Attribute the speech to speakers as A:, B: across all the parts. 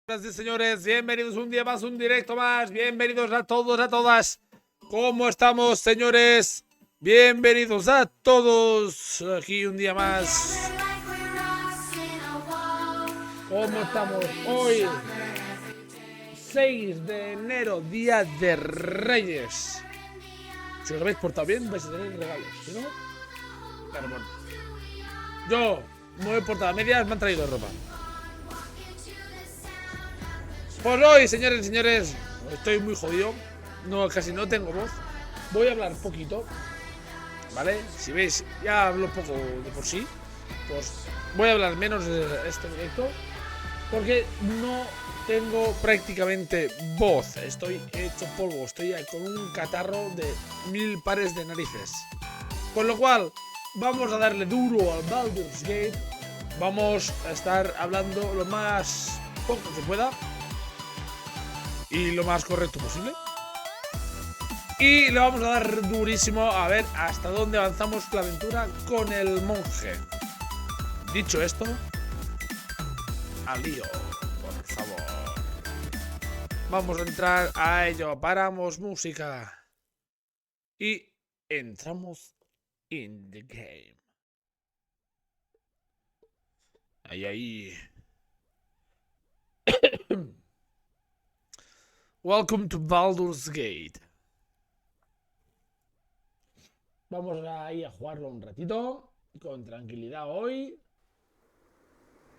A: Señoras y señores, bienvenidos un día más, un directo más. Bienvenidos a todos, a todas. ¿Cómo estamos, señores? Bienvenidos a todos. Aquí un día más. ¿Cómo estamos hoy? 6 de enero, día de Reyes. Si os habéis portado bien, vais a tener regalos. Si no, claro, bueno. Yo me he portado a medias, me han traído ropa. Pues hoy, señores y señores, estoy muy jodido. No, casi no tengo voz. Voy a hablar poquito, ¿vale? Si veis, ya hablo poco de por sí. Pues voy a hablar menos de este directo, porque no tengo prácticamente voz. Estoy hecho polvo, estoy con un catarro de 1000 pares de narices. Con lo cual, vamos a darle duro al Baldur's Gate. Vamos a estar hablando lo más poco que pueda y lo más correcto posible. Y le vamos a dar durísimo a ver hasta dónde avanzamos la aventura con el monje. Dicho esto, al lío, por favor. Vamos a entrar a ello. Paramos música y entramos in the game. Ahí. Welcome to Baldur's Gate. Vamos ahí a jugarlo un ratito, con tranquilidad hoy.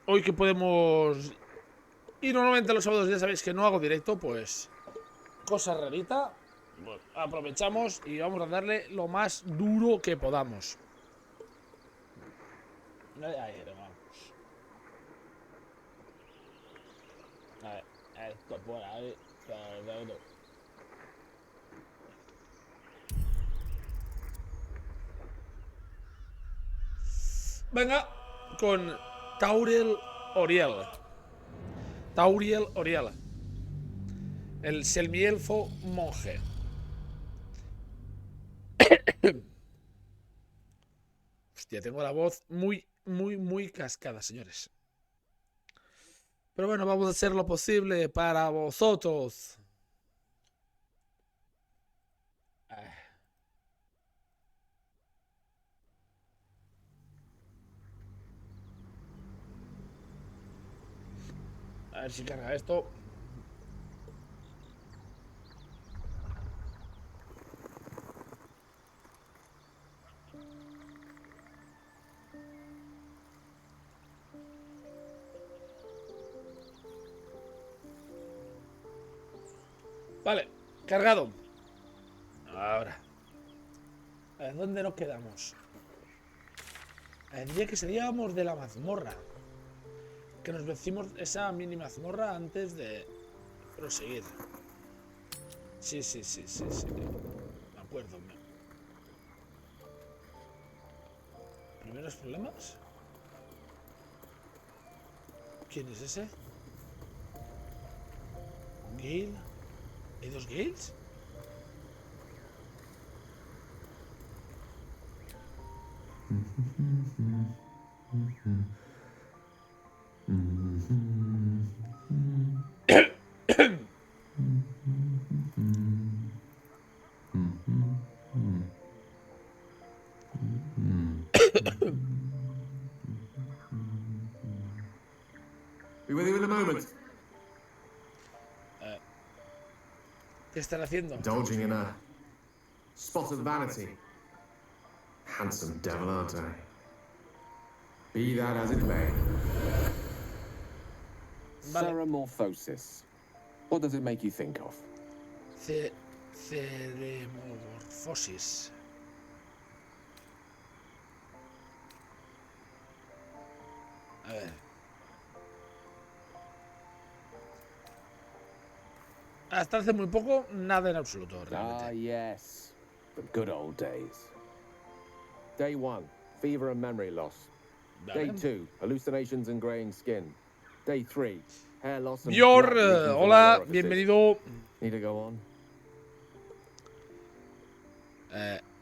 A: Hoy que podemos... Y normalmente los sábados ya sabéis que no hago directo, pues... cosa rarita. Bueno, aprovechamos y vamos a darle lo más duro que podamos. Ahí vamos. A ver, esto por ahí. Venga, con Tauriel Oriel. El semielfo monje. Hostia, tengo la voz muy cascada, señores. Pero bueno, vamos a hacer lo posible para vosotros. A ver si carga esto. Vale, cargado. Ahora. A ver, ¿dónde nos quedamos? Diría que seríamos de la mazmorra. Que nos vencimos esa mini mazmorra antes de proseguir. Sí. Me acuerdo. ¿Primeros problemas? ¿Quién es ese? ¿Gale? ¿Hay dos Gales?
B: Be with you in a moment.
A: ¿Qué están haciendo?
B: Indulging in a spot of vanity. Handsome devil, aren't I? Be that as it may.
C: Ceremorphosis. What does it make you think of?
A: Ceremorfosis. A ver. Hasta hace muy poco, nada en absoluto, realmente.
C: Ah, yes. The good old days. Day 1, fever and memory loss. Day 2, hallucinations and graying skin. Day 3, hair loss and
A: Bjor,
C: blood leaking from
A: hola,
C: all orifices.
A: bienvenido.
C: Need to go on?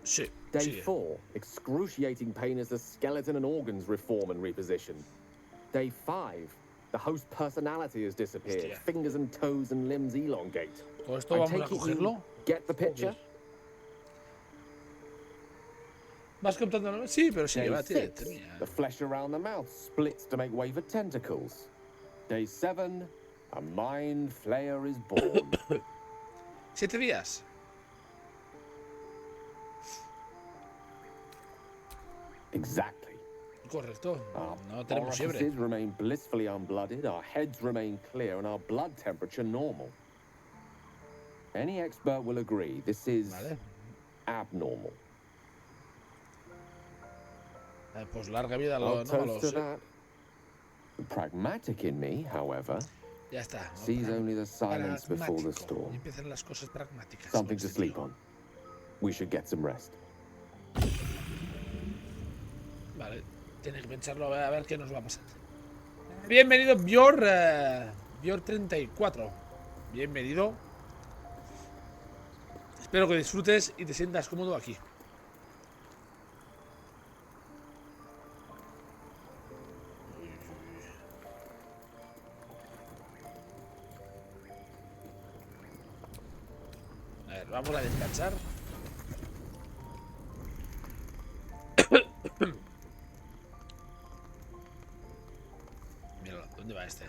A: Sí.
C: Day 4, excruciating pain as the skeleton and organs reform and reposition. Day 5, The host personality has disappeared.
A: Hostia.
C: Fingers and toes and limbs elongate.
A: Todo esto
C: I
A: vamos a
C: take it
A: cogerlo.
C: you get the picture?
A: ¿Vas captando? Sí, pero sí,
C: Day
A: va, tío.
C: 6, the flesh around the mouth splits to make way for tentacles. Day 7, a mind flayer is born.
A: 7 días.
C: Exactly.
A: Correcto.
C: Our
A: No tenemos fiebre.
C: orifices remain blissfully unblooded, our heads remain clear, and our blood temperature normal. Any expert will agree this is
A: Vale.
C: abnormal.
A: Pues larga vida a
C: I'll
A: los, ¿no? a
C: toast
A: los,
C: to that. The pragmatic in me, however,
A: Ya está. ¿no?
C: sees only the silence before the
A: Pragmático.
C: storm.
A: Y empiezan las cosas pragmáticas.
C: Something
A: con
C: to
A: este
C: sleep
A: tío.
C: on. We should get some rest.
A: Vale. Tiene que pensarlo a ver qué nos va a pasar. Bienvenido, Bjor. Bjor 34. Bienvenido. Espero que disfrutes y te sientas cómodo aquí. A ver, vamos a descansar. Míralo, ¿dónde va este?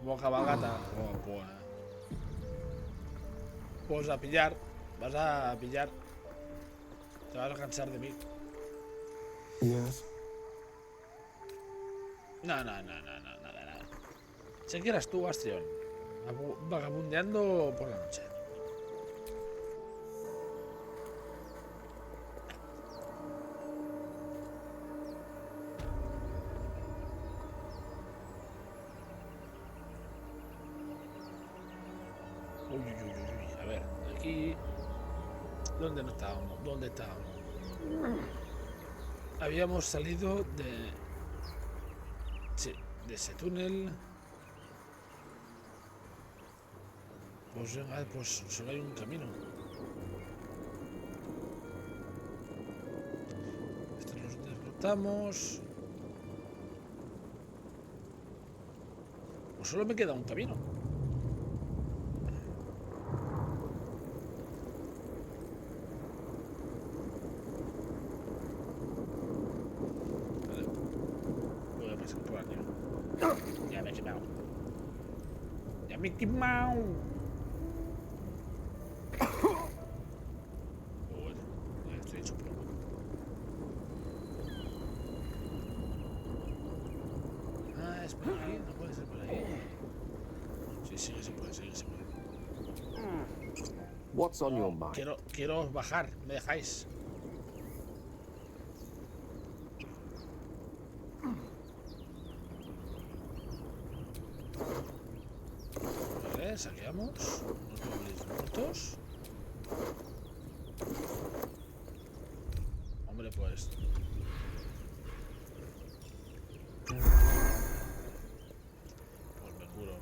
A: Boca bagata. Oh, pues. Pues a pillar. Vas a pillar. Te vas a cansar de mí.
B: Yes.
A: No, nada. Sé que eras tú, Astrion. Vagabundeando por la noche. Uy. A ver, aquí. ¿Dónde no estábamos? ¿Dónde estábamos? Habíamos salido de. Sí, de ese túnel. Pues venga, pues solo hay un camino. Estos los derrotamos. Pues solo me queda un camino. Vale. Voy a pasar por aquí. Ya me he quemado. Ya me he quemado. Bueno, ya estoy hecho polvo. Ah, es por aquí, no puede ser por ahí. Sí, se puede.
C: What's on your mind?
A: Quiero bajar, ¿me dejáis? Vale, saqueamos. Unos goblins muertos. Hombre, pues. Pues me curo.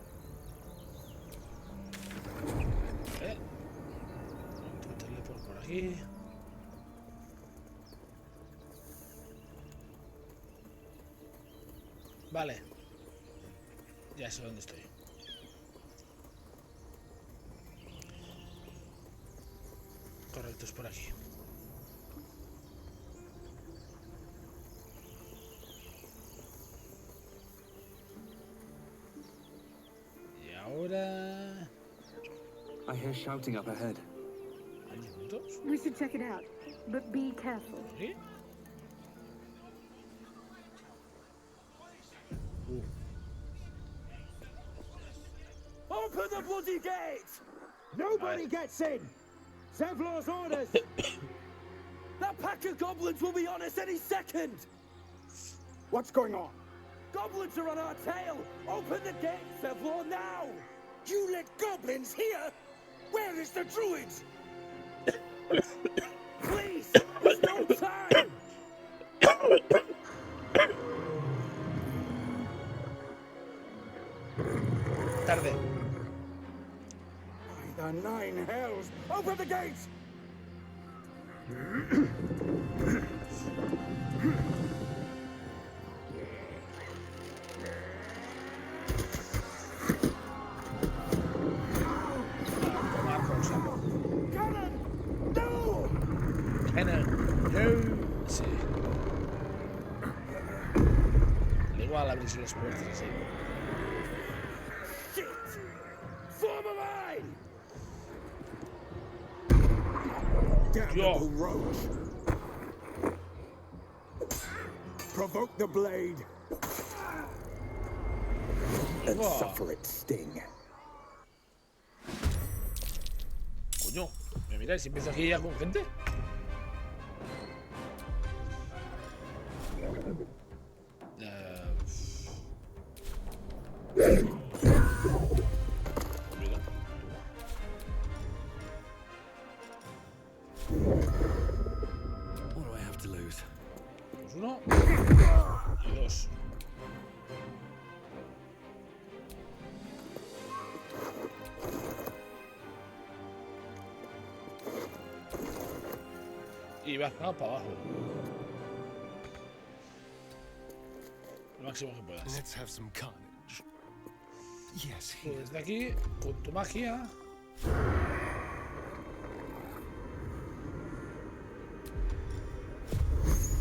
A: Otro teleport por aquí. Vale. Ya sé dónde estoy. Correcto, es por aquí. Y ahora...
D: I hear shouting up ahead.
A: ¿Hay minutos?
E: We should check it out, but be careful.
A: ¿Sí?
F: Open the bloody gate! Nobody
A: Right.
F: gets in! Zevlor's orders! That pack of goblins will be on us any second! What's going on? Goblins are on our tail! Open the gate, Zevlor, now! You let goblins here? Where is the druid? Please! There's no time!
A: Tarde.
F: By the 9 hells! Open the gates!
A: Tomar por saco.
F: Cannon! No!
A: No. Sí. Al igual abrirse las puertas así.
F: Shit! Form a line! Damnable roach! Provoke the blade and
A: Wow.
F: suffer its sting.
A: Coño, ¿me miráis si empiezo aquí ya con gente? Mira.
D: What do I have to lose?
A: Pues uno y dos. Y vas para abajo. Lo máximo que puedas.
G: Let's have some carnage. Yes,
A: Tú
G: here.
A: desde aquí, con tu magia.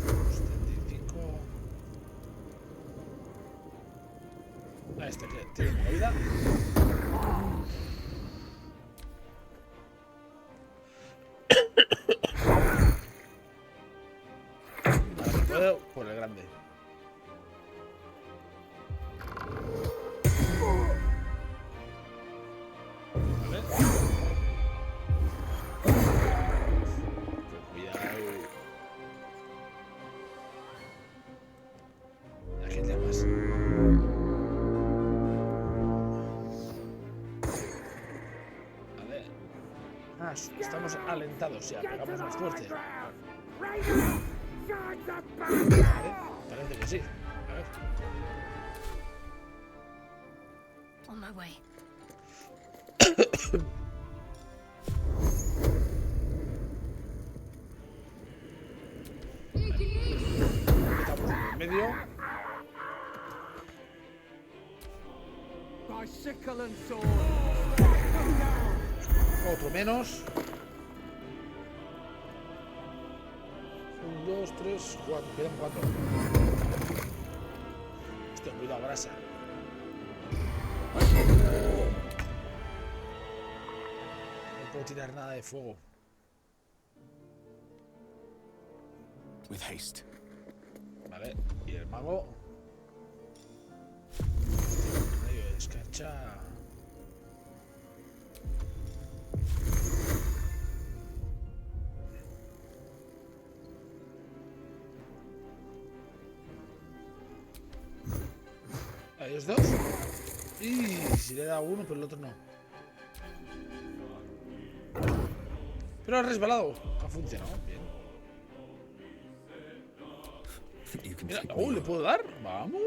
A: Unos 35. A este que tiene poca vida. Ahora que puedo, por el grande. Vale. Cuidado. Aquí te llamas. Vale. Ah, estamos alentados ya, pegamos más fuerte. Vale, parece que sí. A ver.
H: On my way.
A: Estamos en el medio.
F: By sickle and sword.
A: Otro menos. 1, 2, 3, 4. Quedan 4. Hostia, cuidado, grasa. No puedo tirar nada de fuego.
G: With haste.
A: Vale, y el mago. Medio de escarcha. Hay los dos. Y si le da uno, pero el otro no. Pero ha resbalado. Ha funcionado. Bien.
D: Think you can
A: Mira,
D: take
A: oh,
D: me
A: ¿le
D: on?
A: puedo dar? Vamos.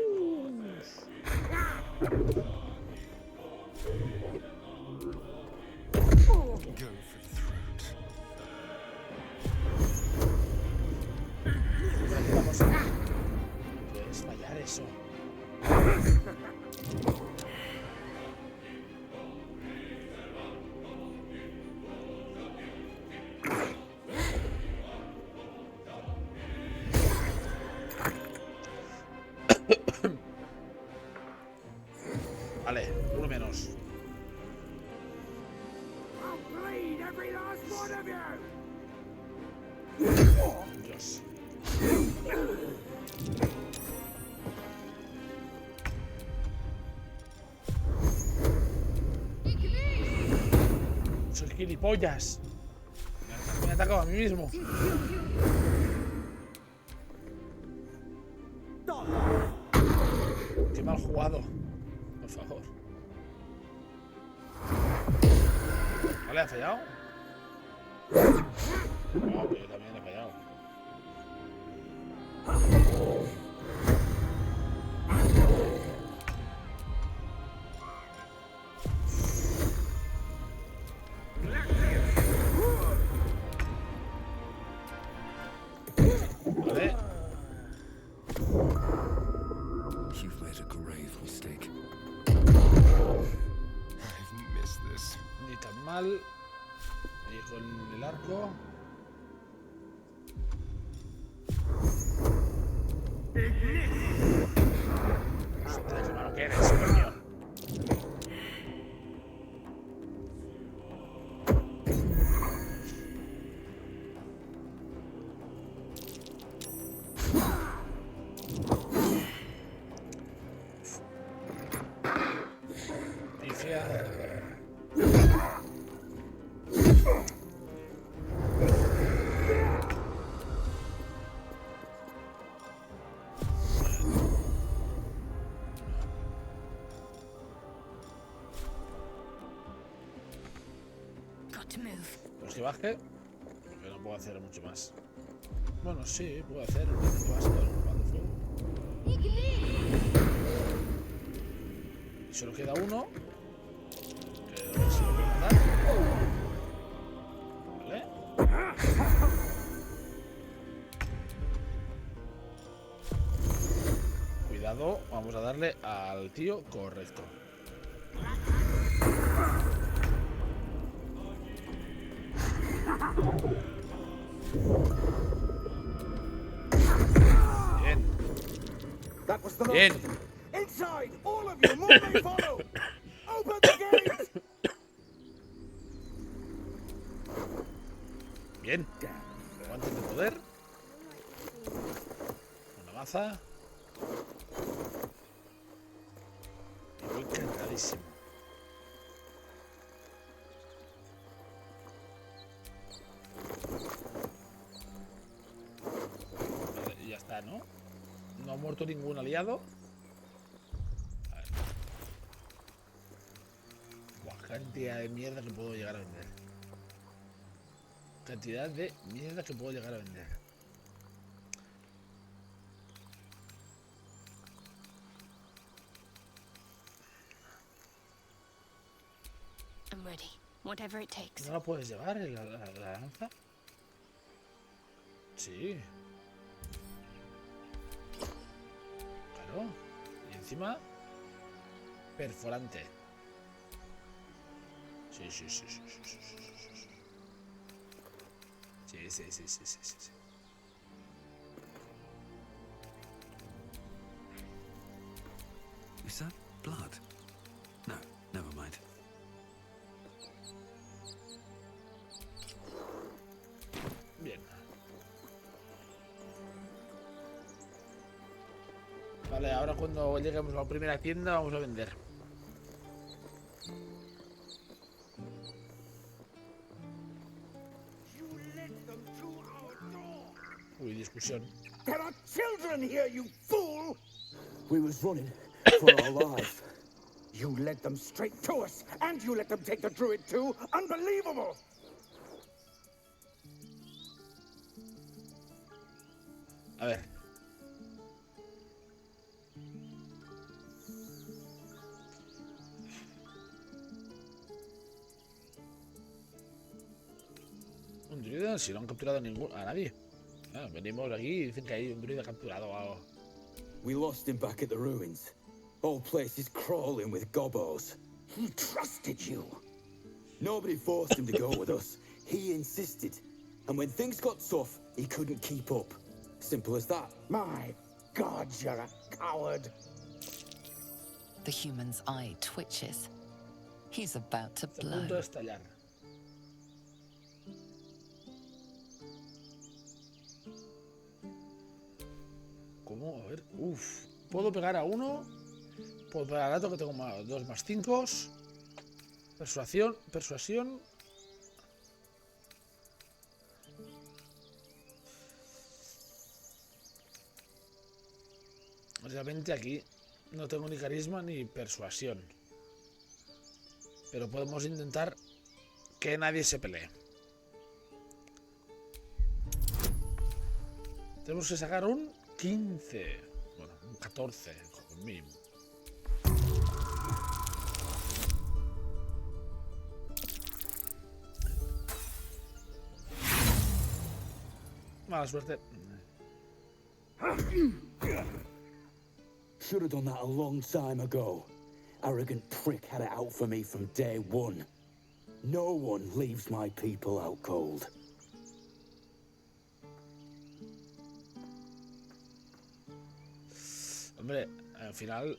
G: Go for the throat.
A: Vamos. Puedes fallar eso. Vale, uno menos.
F: I'll bleed every last one of you.
A: Dios. Soy gilipollas. Me he atacado a mí mismo. Qué mal jugado. Por favor. ¿Vale? ¿Ha fallado? No, pero yo también he fallado. Vale. En el arco. Ostras, qué malo que eres, coño. Pifia.
H: Got to move.
A: Pues que baje. Pero no puedo hacer mucho más. Bueno, sí, puedo hacer un poquito más con el fuego. Y solo queda uno. Que a ver si lo puedo matar. Vale. Cuidado, vamos a darle al tío correcto. Bien.
F: That was the
A: Bien.
F: last. Inside, all of you, more may follow. Open the gates.
A: Bien. Guantes de poder. Una maza. Y voy cargadísimo. Vale, y ya está, ¿no? No ha muerto ningún aliado. A ver. Buah, cantidad de mierda que puedo llegar a vender. Cantidad de mierda que puedo llegar a vender.
H: I'm ready. Whatever it takes.
A: ¿No la puedes llevar la lanza? Sí. Claro. Y encima perforante. Sí, sí, sí, sí, sí, sí, sí, sí. Sí, sí, sí, sí, sí, sí, sí.
D: Is that blood? No, never mind.
A: Bien. Vale, ahora cuando lleguemos a la primera tienda vamos a vender. Uy, discusión.
F: There are children here, you fool.
I: We was running for our lives.
F: You led them straight to us, and you let them take the druid too. Unbelievable.
A: A ver. Un druida, si no han capturado a nadie. Ah, venimos aquí y dicen que hay un druida capturado o algo.
I: We lost him back at the ruins. Whole place is crawling with gobos.
F: He trusted you.
I: Nobody forced him to go with us. He insisted. And when things got tough, he couldn't keep up. Simple as that.
F: My God, you're a coward.
J: The human's eye twitches. He's about to
A: Está a punto de
J: blow.
A: estallar. ¿Cómo? A ver. Uf. Puedo pegar a uno. Puedo pegar al otro que tengo más, 2 más 5. Persuasión. Realmente aquí no tengo ni carisma ni persuasión. Pero podemos intentar que nadie se pelee. Tenemos que sacar un 15. Bueno, un 14, como mínimo. Mala suerte.
I: Should have done that a long time ago. Arrogant prick had it out for me from day one. No one leaves my people out cold.
A: Hombre, al final...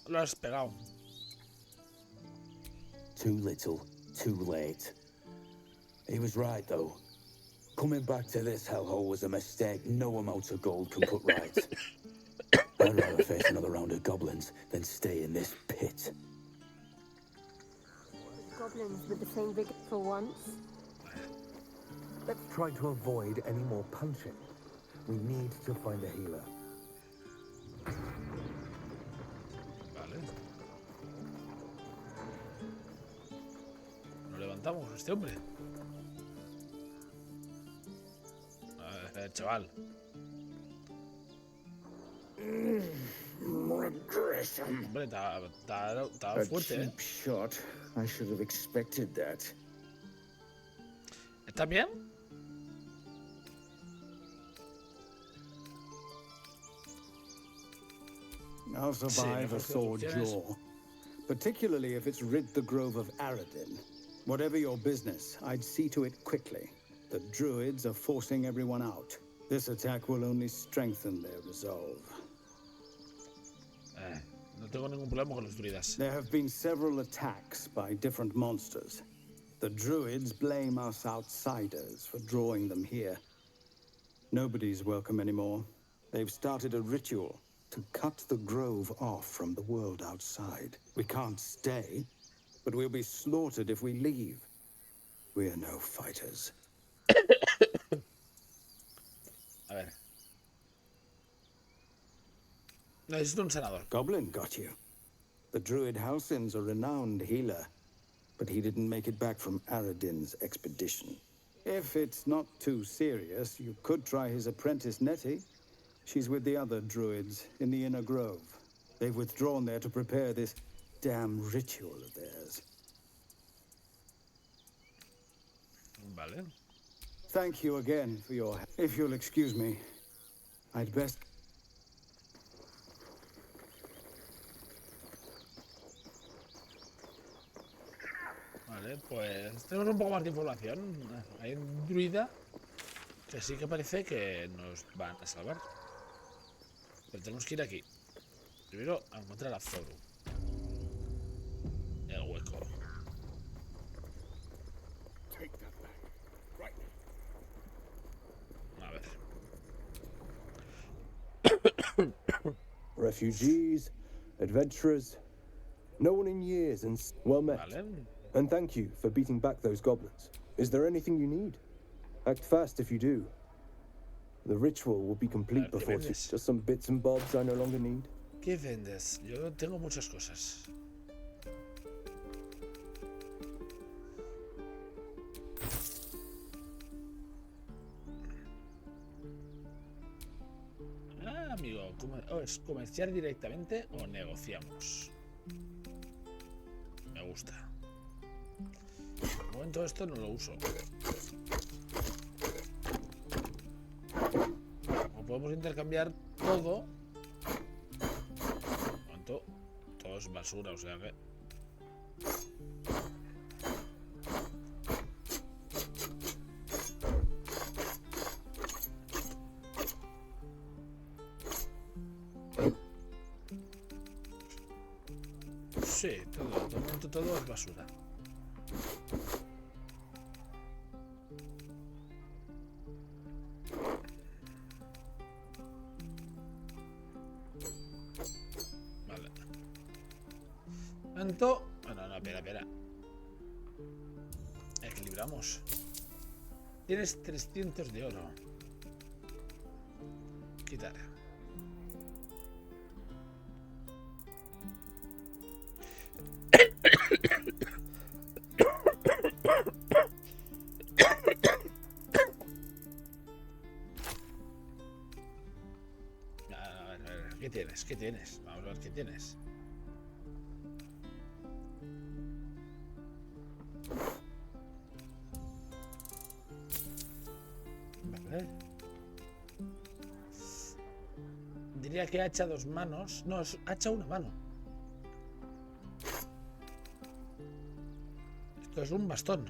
A: Lo has pegado.
I: Too little, too late. He was right, though. Coming back to this hellhole was a mistake no amount of gold can put right. I'd rather face another round of goblins than stay in this pit.
E: Goblins with the same vigor for once.
C: Let's try to avoid any more punching. We need to find a healer.
A: Vale. Lo levantamos a este hombre. A ver, chaval. Hombre, estaba fuerte, ¿eh?
I: Shot. I should have expected that.
A: ¿Estás bien?
I: I'll survive a sore jaw, particularly if it's rid the grove of Aradin. Whatever your business, I'd see to it quickly. The druids are forcing everyone out. This attack will only strengthen their resolve.
A: No tengo ningún problema con los druidas.
I: There have been several attacks by different monsters. The druids blame us outsiders for drawing them here. Nobody's welcome anymore. They've started a ritual to cut the grove off from the world outside. We can't stay, but we'll be slaughtered if we leave. We're no fighters.
A: A ver. Necesito un sanador.
I: Goblin got you. The druid Halsin's a renowned healer, but he didn't make it back from Aradin's expedition. If it's not too serious, you could try his apprentice Nettie. She's with the other druids in the inner grove. They've withdrawn there to prepare this damn ritual of theirs.
A: Vale.
I: Thank you again for your help. If you'll excuse me, I'd best...
A: Vale, pues tenemos un poco más de información. Hay un druida que sí que parece que nos van a salvar. Pero tenemos que ir aquí. Primero a encontrar a Zoru. El hueco. A ver.
C: Refugees, adventurers, no one in years, and well met.
A: Vale.
C: And thank you for beating back those goblins. Is there anything you need? Act fast if you do. The ritual will be complete before it's just some bits and bobs I no longer need.
A: ¿Qué vendes? Yo tengo muchas cosas. Amigo, ¿es comerciar directamente o negociamos? Me gusta. De momento esto no lo uso. O podemos intercambiar todo. De momento todo es basura, o sea que... Sí, todo es basura. Vale. ¿Cuánto? Bueno, no, espera. Equilibramos. Tienes 300 de oro. Quitar. ¿Qué tienes? Vamos a ver qué tienes. Vale. Diría que hacha 2 manos. No, es hacha 1 mano. Esto es un bastón.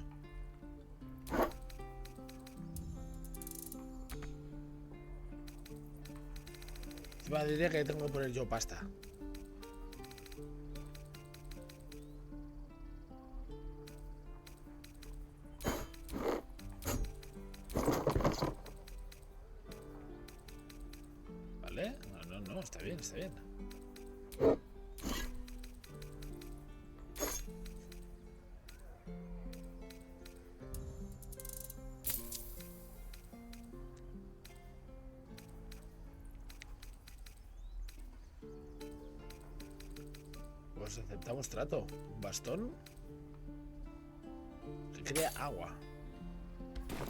A: Encima diría que tengo que poner yo pasta. ¿Vale? No, está bien, está bien. Pues aceptamos trato. Un bastón que crea agua.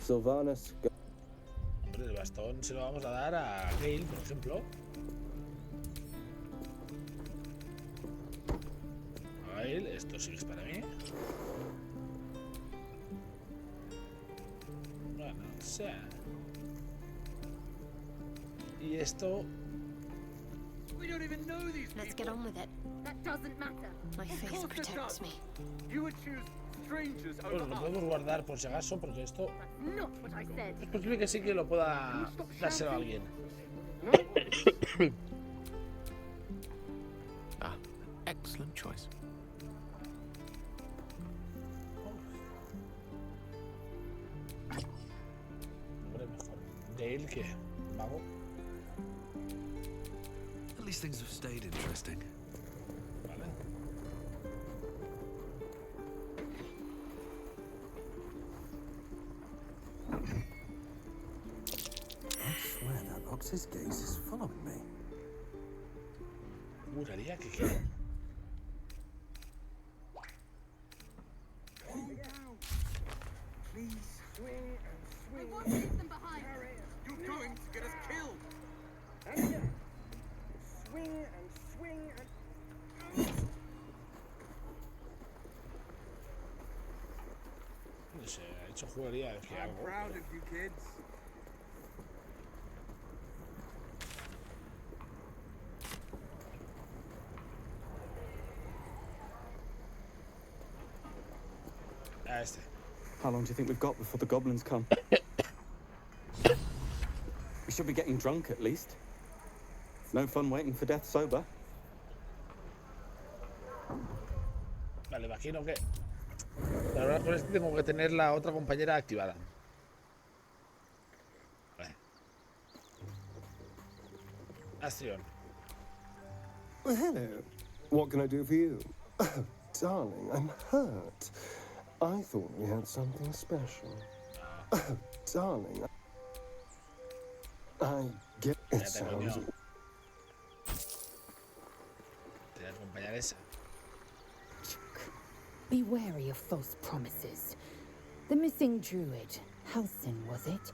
C: Sylvanas.
A: Hombre, el bastón se lo vamos a dar a Gale, por ejemplo. A Gale, esto sí es para mí. Bueno, o sea. Y esto.
H: Let's get on with it.
E: That doesn't matter.
H: My face protects me.
F: You would choose strangers
A: Bueno, lo podemos guardar por si acaso, porque esto
E: Not what I said.
A: es posible que sí que lo pueda dárselo a alguien.
G: Ah, excellent choice.
A: Hombre, mejor Gale que mago.
D: At least things have stayed interesting.
A: Vale.
K: I swear that Ox's gaze is following me.
A: Juraría que queda.
F: Please swing and
E: We
F: swing.
E: won't leave them behind.
F: You're going to get us killed. And again. Swing and swing and.
A: No sé, ha hecho juraría de que
F: I'm
A: algo.
F: proud of you kids.
A: Ah, este.
I: How long do you think we've got before the goblins come? We should be getting drunk at least. No fun waiting for death sober.
A: Vale, imagino que. La verdad, con este tengo que tener la otra compañera activada. Vale. Acción.
L: Well, hello. What can I do for you? Oh, darling, I'm hurt. I thought we had something special. Oh, darling. I get
A: Ya
L: it
A: te
L: sounds.
A: coño. Te voy a acompañar esa.
M: Be wary of false promises. The missing druid, Halsin, was it?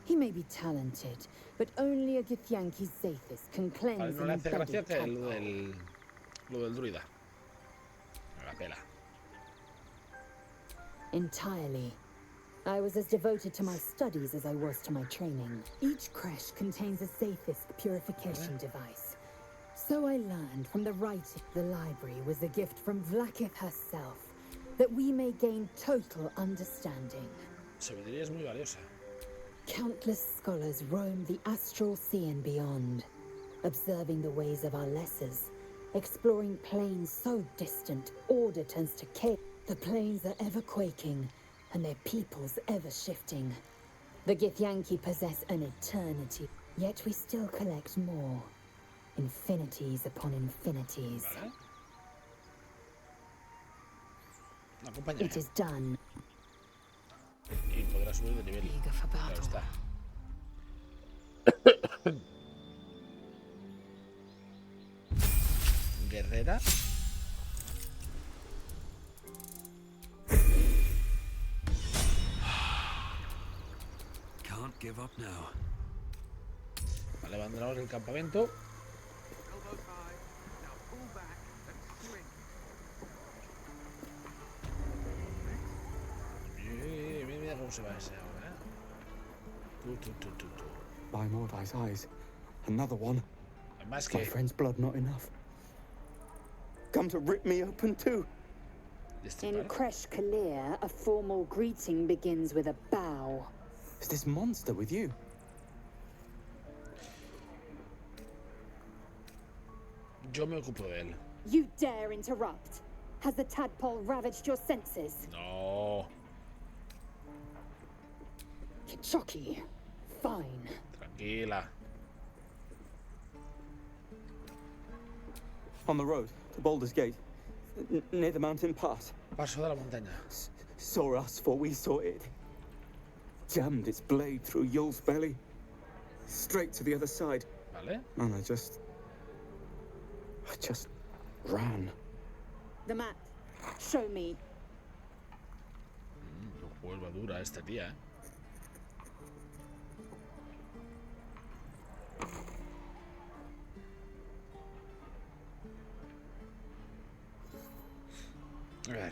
M: He may be talented, but only a Githyanki Zathis can
A: Vale,
M: cleanse
A: no le
M: an
A: hace gracia
M: embedded
A: que
M: tadpole.
A: lo del druida. Me la pela.
M: Entirely. I was as devoted to my studies as I was to my training. Each creche contains a Zathist purification device. So I learned from the writing the library was a gift from Vlaakith herself, that we may gain total understanding.
A: Sabiduría es muy valiosa.
M: Countless scholars roam the astral sea and beyond, observing the ways of our lessers, exploring planes so distant, order turns to chaos. The planes are ever quaking, and their peoples ever shifting. The Githyanki possess an eternity, yet we still collect more. Infinities upon infinities.
A: Vale. Acompáñame.
M: It is done.
A: Y podrá subir de nivel.
J: Eager for
A: Claro
J: battle.
A: está. Guerrera.
D: Can't give up now.
A: Vale, abandonamos el campamento.
F: Elbows high. Now pull back and swing.
A: Mira cómo se va ese ahora, ¿eh? Tú.
I: By Mordai's eyes, another one.
A: Más
F: My
A: que...
F: friend's blood not enough. Come to rip me open too.
M: In Kresh Kalir, a formal greeting begins with a bow.
F: Is this monster with you?
A: Yo me ocupo de él.
M: You dare interrupt? Has the tadpole ravaged your senses?
A: No.
M: Chucky. Fine.
A: Tranquila.
F: On the road to Baldur's Gate, near the mountain pass.
A: Paso de la montaña.
F: Saw us, for we saw it. Jammed its blade through Yul's belly. Straight to the other side.
A: Vale.
F: And I just ran.
M: The map. Show me.
A: Vuelva dura esta tía, ¿eh? A ver.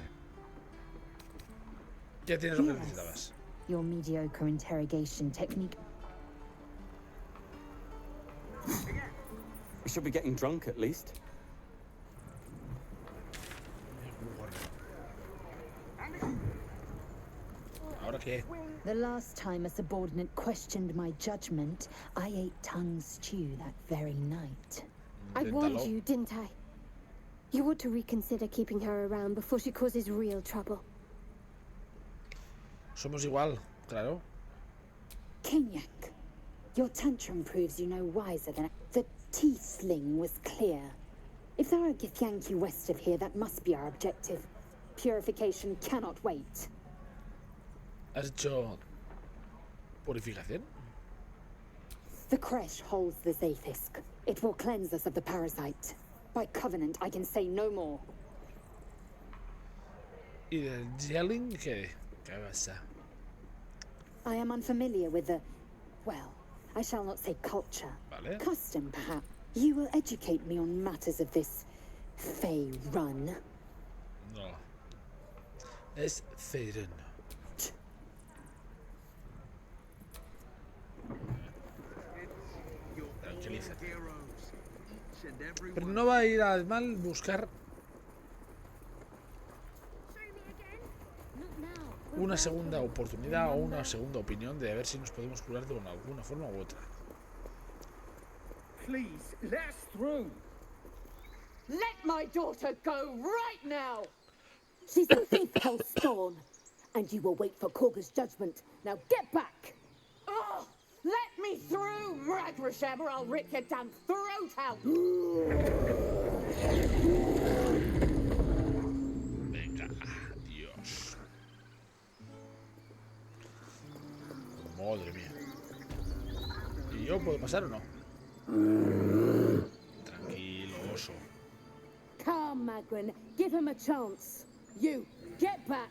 A: Ya tienes lo que necesitabas.
M: Your mediocre interrogation technique.
F: We should be getting drunk at least.
A: ¿Ahora qué?
M: The last time a subordinate questioned my judgment, I ate tongue stew that very night.
E: I warned you, didn't I? You ought to reconsider keeping her around before she causes real trouble.
A: Somos igual, claro.
M: Kinyak, your tantrum proves you know wiser than... The teeth sling was clear. If there are Githyanki west of here, that must be our objective. Purification cannot wait.
A: ¿Has hecho purificación?
M: The Kresh holds the Zaithisk. It will cleanse us of the parasite. By covenant, I can say no more.
A: ¿Y del gelling qué? ¿Qué pasa?
M: I am unfamiliar with the... Well, I shall not say culture.
A: Vale.
M: Custom, perhaps. You will educate me on matters of this... Fey run.
A: No. Es Feyren. Tranquilízate. Pero no va a ir al mal buscar una segunda oportunidad o una segunda opinión de ver si nos podemos curar de alguna forma u otra.
F: Please, let us through.
M: Let my daughter go right now! She's a thief, Hellspawn. And you will wait for Korga's judgment. Now get back! Oh, let me through, Ragrasham, or I'll rip your damn throat out!
A: Venga, Dios. Madre mía. ¿Y yo puedo pasar o no? Tranquilo, oso.
M: Come, Magrin, give him a chance. You, get back!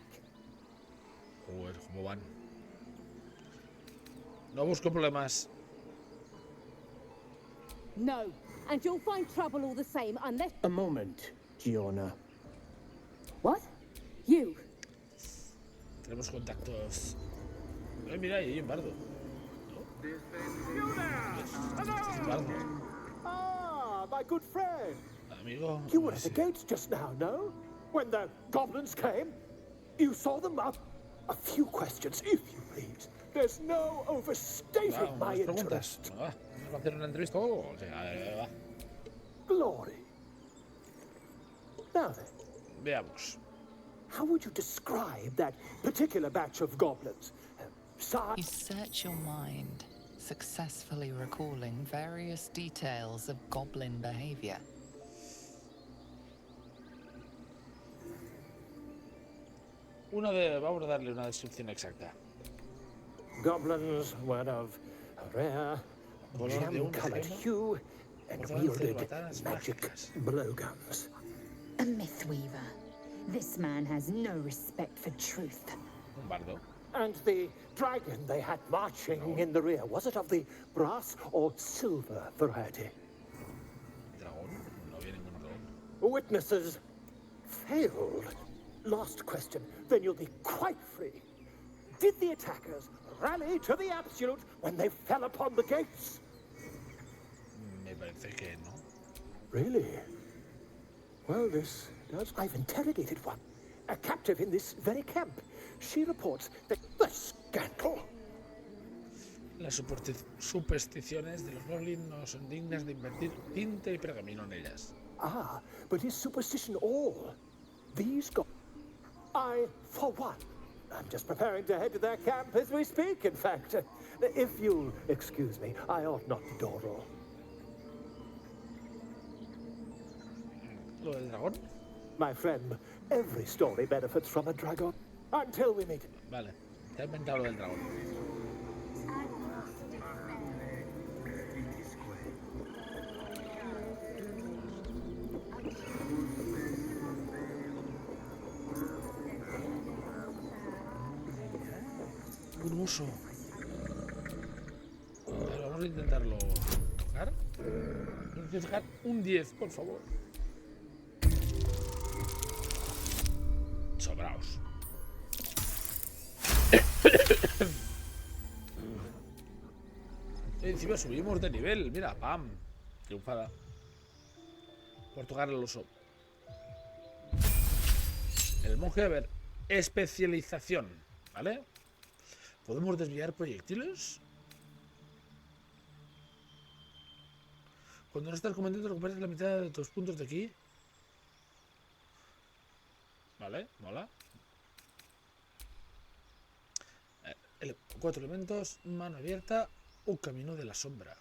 A: Joder, ¿cómo van? No busco problemas.
M: No, and you'll find trouble all the same unless...
F: A moment, Giona.
M: What? You?
A: Tenemos contactos. Mira, ahí hay un bardo. ¿No? Bardo.
N: Ah, my good friend.
A: Amigo.
N: You were at the gates just now, no? When the goblins came? You saw them up? A few questions, if you please. There's no overstating my interest.
A: Vamos a hacer una entrevista. Va.
N: Glory. Now then.
A: Veamos.
N: How would you describe that particular batch of goblins?
J: You search your mind, successfully recalling various details of goblin behavior.
A: Vamos a darle una descripción exacta.
N: Goblins were of rare, jam-colored hue and wielded magic blowguns.
M: A mythweaver. This man has no respect for truth.
A: Un bardo.
N: And the dragon they had marching in the rear, was it of the brass or silver variety?
A: Dragón. No viene ningún dragón.
N: Witnesses failed. Last question, then you'll be quite free. Did the attackers rally to the absolute when they fell upon the gates?
A: Me parece que no.
N: Really? Well, this does. I've interrogated one. A captive in this very camp. She reports that the scandal.
A: Las supersticiones de los goblins no son dignas de invertir tinta y pergamino en ellas.
N: Ah, but is superstition all? These go. I, for one, I'm just preparing to head to their camp as we speak, in fact. If you'll excuse me, I ought not to dawdle.
A: ¿Lo del dragón?
N: My friend, every story benefits from a dragon. Until we meet.
A: Vale, te he inventado lo del dragón. Un oso. Pero vamos a intentarlo tocar. Vamos a tocar un 10, por favor. Sobraos. Encima subimos de nivel. Mira, pam. Triunfada. Por tocar el oso. El monje, a ver. Especialización. ¿Vale? ¿Podemos desviar proyectiles? Cuando no estás combatiendo recuperas la mitad de tus puntos de aquí. Vale, mola. 4 elementos, mano abierta, un camino de la sombra.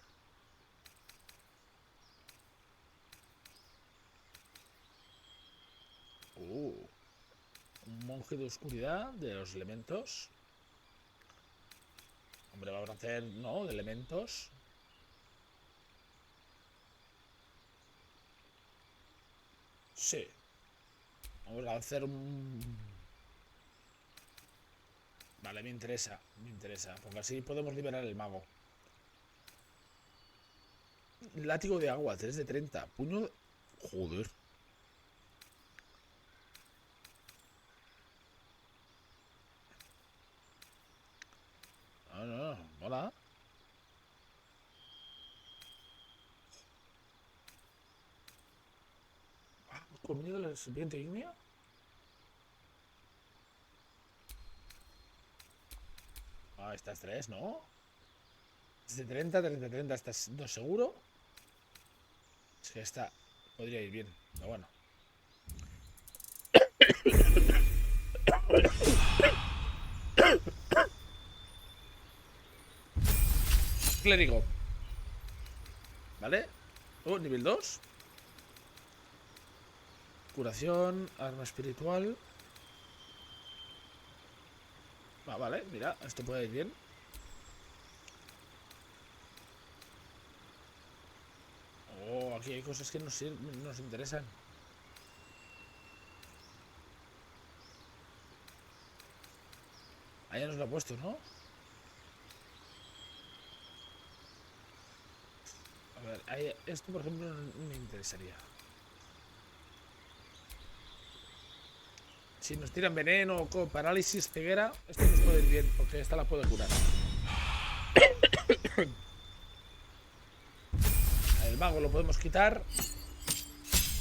A: Un monje de oscuridad de los elementos. Hombre, vamos a hacer, ¿no? De elementos. Sí. Vamos a hacer un... Vale, me interesa, porque así podemos liberar el mago. Látigo de agua, 3 de 30. Puño... Joder. No, mola. ¿Comido de la serpiente ígnea? Ah, estas 3, ¿no? Es de 30, 30, 30, ¿estás no seguro? Es que esta podría ir bien, pero bueno. Clérigo. ¿Vale? Oh, nivel 2. Curación, arma espiritual. Ah, vale, mira, esto puede ir bien. Oh, aquí hay cosas que nos interesan. Allá nos lo ha puesto, ¿no? A ver, esto por ejemplo no me interesaría. Si nos tiran veneno o con parálisis, ceguera, esto nos puede ir bien, porque esta la puedo curar. El mago lo podemos quitar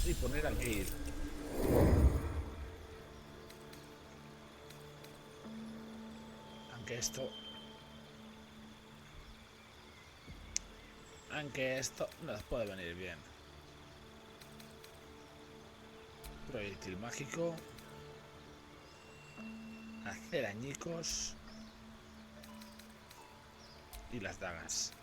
A: y poner aquí. Aunque esto nos puede venir bien. Proyectil mágico. Hacer añicos. Y las dagas.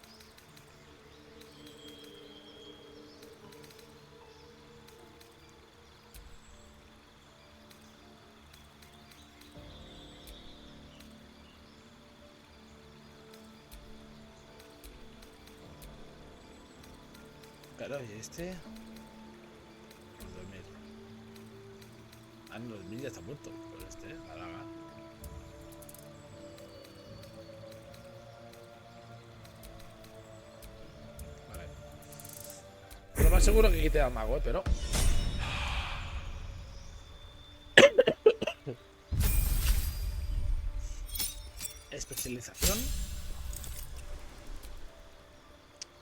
A: Claro, y este... Los 2000. Ah, no, 2000 ya está muerto. Pues este, la daga. Vale. Lo más seguro que quite al mago, pero... Especialización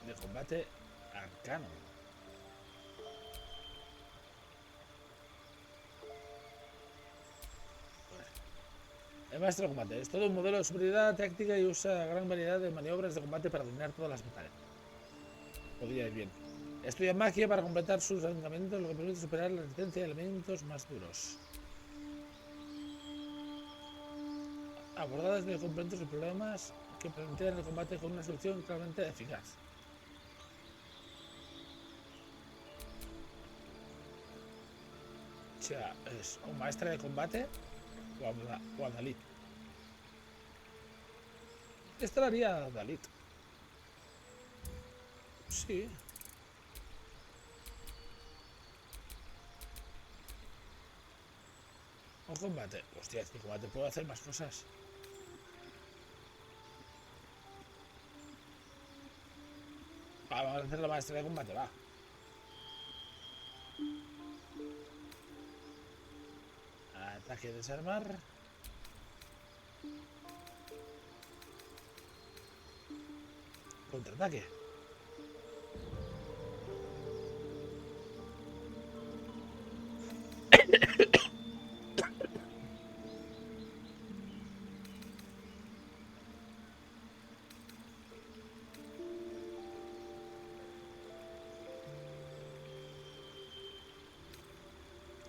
A: de combate cercano. El maestro de combate es todo un modelo de superioridad táctica y usa gran variedad de maniobras de combate para dominar todas las batallas. Podría ir bien. Estudia magia para completar sus encantamientos, lo que permite superar la resistencia de elementos más duros. Abordadas de complementos y problemas que plantean el combate con una solución claramente eficaz. O sea, ¿es o maestra de combate o a Dalit? Esta la haría Dalit. Sí. O combate. Hostia, es que combate puedo hacer más cosas. Vamos a hacer la maestra de combate, va. Ataque, desarmar. Contraataque.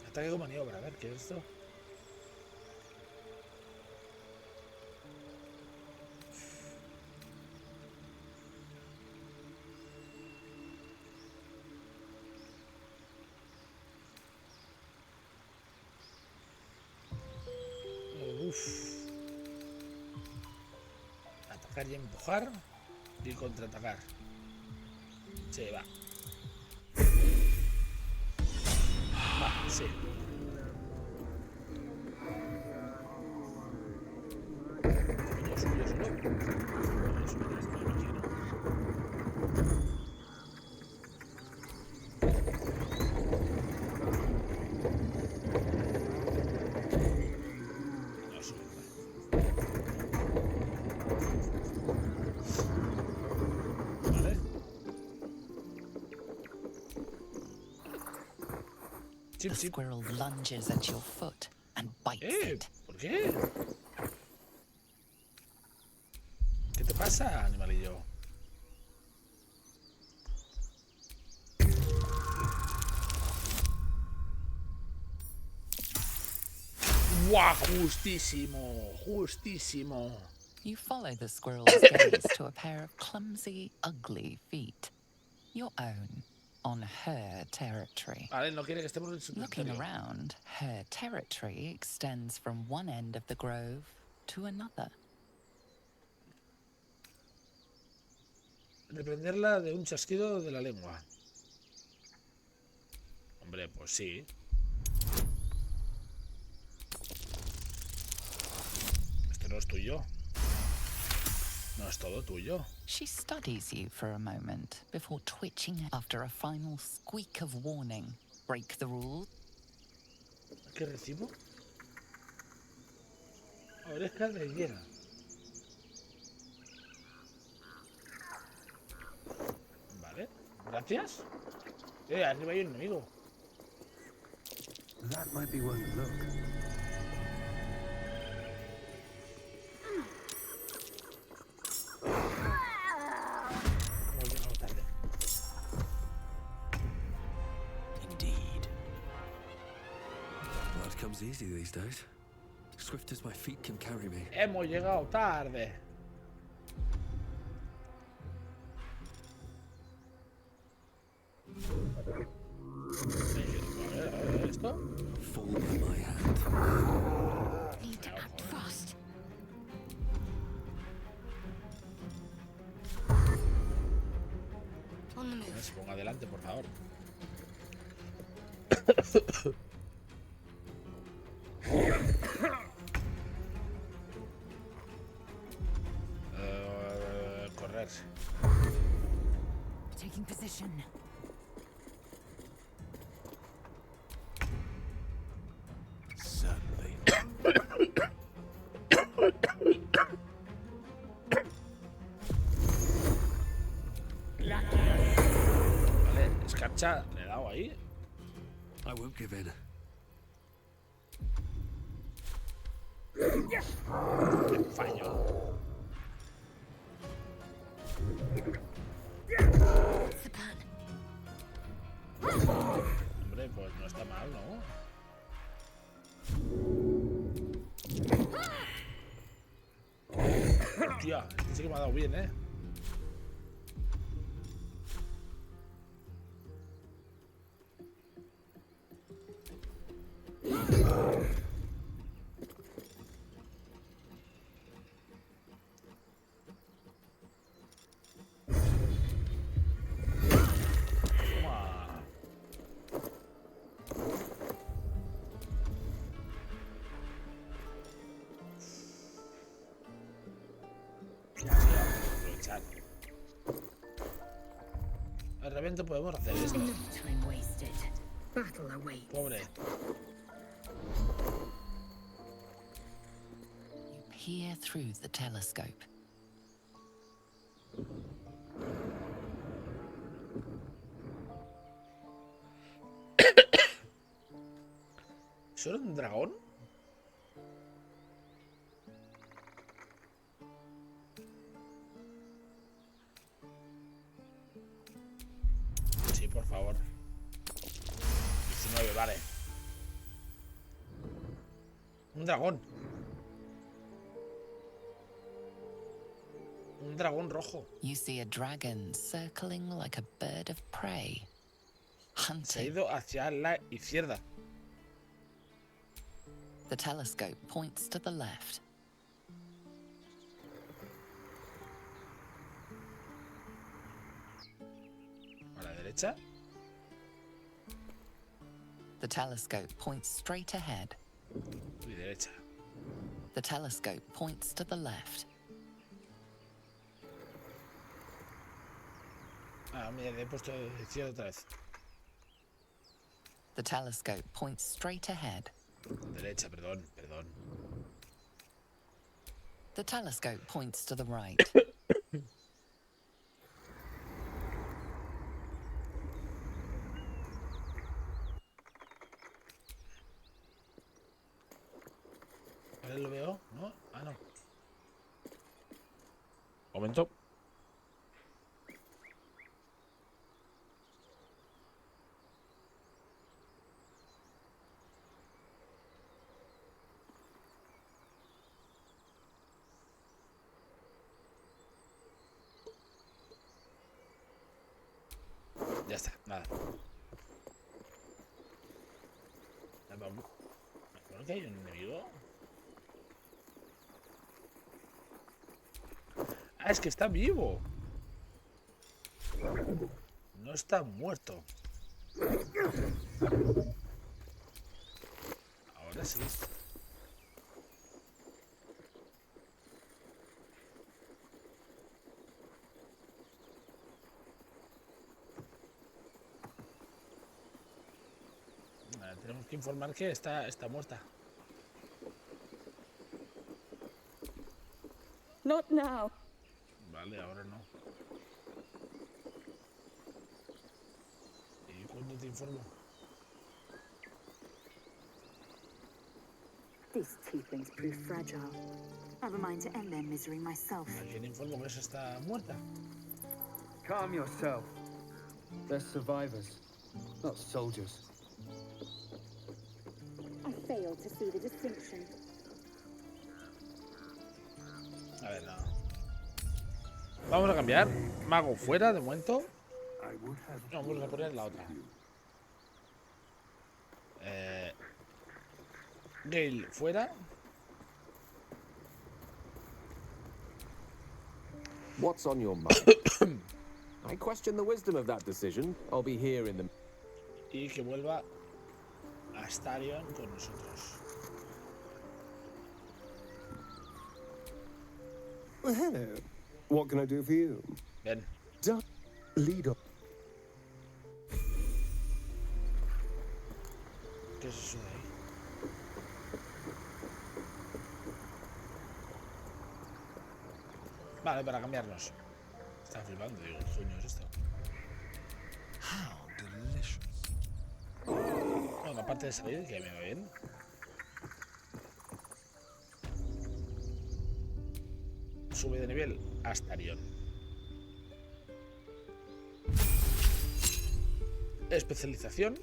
A: Ataque con maniobra, a ver, ¿qué es esto? Atacar y empujar y contraatacar. Sí, va. Va, sí.
J: The squirrel lunges at your foot and bites it.
A: ¿Por qué? ¿Qué te pasa, animalillo? ¡Guau! Justísimo, justísimo.
J: You follow the squirrel's gaze to a pair of clumsy, ugly feet. Your own. On her territory.
A: Vale, no quiere que estemos en su
J: Looking
A: territorio.
J: around, her territory extends from one end of the grove to another.
A: Reprenderla de un chasquido de la lengua. Hombre, pues sí. Esto no es tuyo. No es todo tuyo.
J: She studies you for a moment before twitching after a final squeak of warning. Break the rules.
A: ¿Qué recibo? Oreja de higuera. Vale, gracias. Arriba hay un enemigo.
K: That might be worth a look.
D: Comes easy these days. Swift as my feet can carry me.
A: Hemos llegado tarde. ¿Esto?
D: Fall by my hand.
H: Need to act fast. On the move.
A: Se ponga adelante, por favor. Correr.
M: Taking position.
D: Certainly.
A: Vale.
D: I won't give in.
A: Fallo. Hombre, pues no está mal, ¿no? Hostia, este sí que me ha dado bien, ¿eh? De repente podemos hacer esto. Pobre.
J: You peer through the telescope.
A: ¿Eso era un dragón? Sí, por favor. 19, vale. Un dragón. Un dragón rojo.
J: You see a dragon circling like a bird of prey,
A: Se ha
J: hunting.
A: ido hacia la izquierda.
J: The telescope points to the left.
A: A la derecha.
J: The telescope points straight ahead.
A: Y derecha.
J: The telescope points to the left.
A: Ah, mira, le he puesto izquierda otra vez.
J: The telescope points straight ahead.
A: Derecha, perdón, perdón.
J: The telescope points to the right.
A: ¿Vale? ¿Lo veo? ¿No? Ah, no. Momento. Ya está, nada. ¿Me acuerdo que hay un enemigo? Ah, es que está vivo. No está muerto. Ahora sí. Tenemos que informar que está muerta.
M: Not now.
A: Vale, ahora no. ¿Y cuándo te informo?
O: This tiefling's proof fragile. I have a mind to end their misery myself.
A: ¿A quién informo que esa está muerta?
F: Calm yourself.
I: They're survivors, not soldiers.
E: I fail to see the distinction.
A: A ver, no. Vamos a cambiar. Mago fuera de momento. No, vamos a poner la otra. Gale fuera.
C: What's on your mind? I question the wisdom of that decision. I'll be here in the...
A: Y que vuelva a Starion con nosotros.
L: Well, hello. What can I do for you?
A: Ven.
L: Lead on.
A: ¿Qué es eso de ahí? Vale, para cambiarnos. Está flipando, digo, ¿qué coño es esto?
D: How delicious.
A: No, aparte de salir, que me va bien. Sube de nivel hasta Arión. Especialización.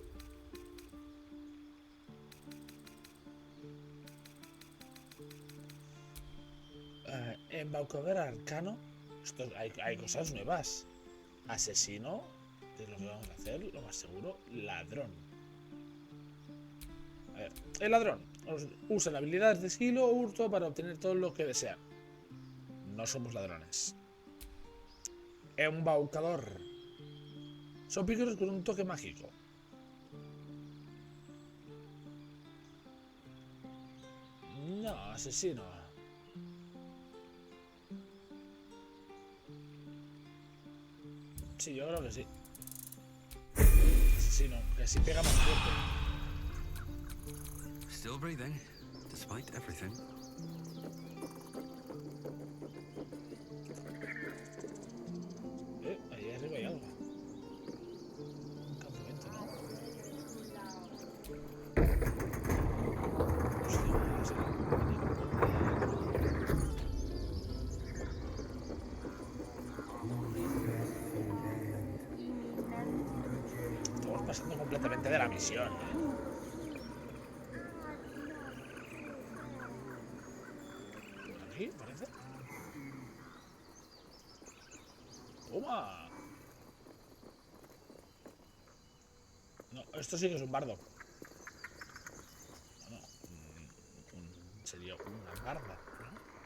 A: Embaucador arcano. Esto, hay cosas nuevas. Asesino, que es lo que vamos a hacer, lo más seguro. Ladrón. A ver, el ladrón usa habilidades de sigilo o hurto para obtener todo lo que desea. No somos ladrones. Embaucador. Son pícaros con un toque mágico. No, asesino. Sí, yo creo que sí. Asesino, que así pega más fuerte.
D: Still breathing, despite everything.
A: Ahí arriba hay algo. Un campamento, ¿no? Estamos pasando completamente de la misión, Aquí, parece. ¡Toma! No, esto sí que es un bardo. No, sería una barda,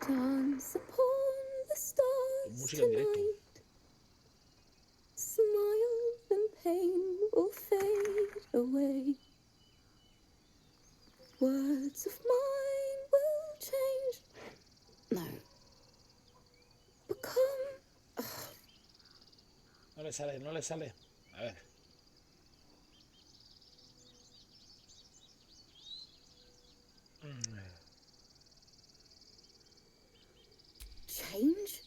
A: ¿no? Música en directo.
E: Smile and pain will fade away. Words of mine will change. No. Become.
A: No le sale, no le sale. A ver.
E: Change?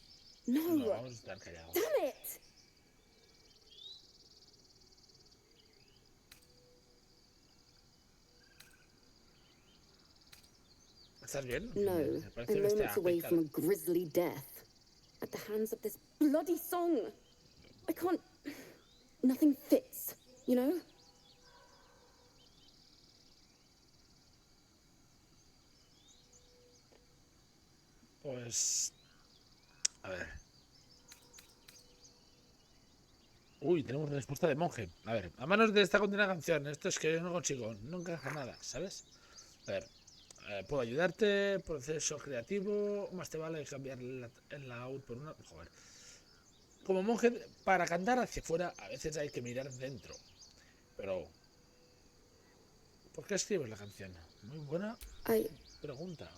E: No.
A: No, vamos a estar callados.
E: Damn it!
A: ¿Estás bien?
E: No, I'm moments away from a grisly death. At the hands of this bloody song. I can't. Nothing fits, you know?
A: Pues. A ver. Uy, tenemos respuesta de monje. A ver, a manos de esta continua canción. Esto es que yo no consigo nunca hacer nada, ¿sabes? A ver. Puedo ayudarte, proceso creativo, más te vale cambiar el laúd por una... Joder. Como monje, para cantar hacia afuera, a veces hay que mirar dentro. Pero... ¿por qué escribes la canción? Muy buena pregunta.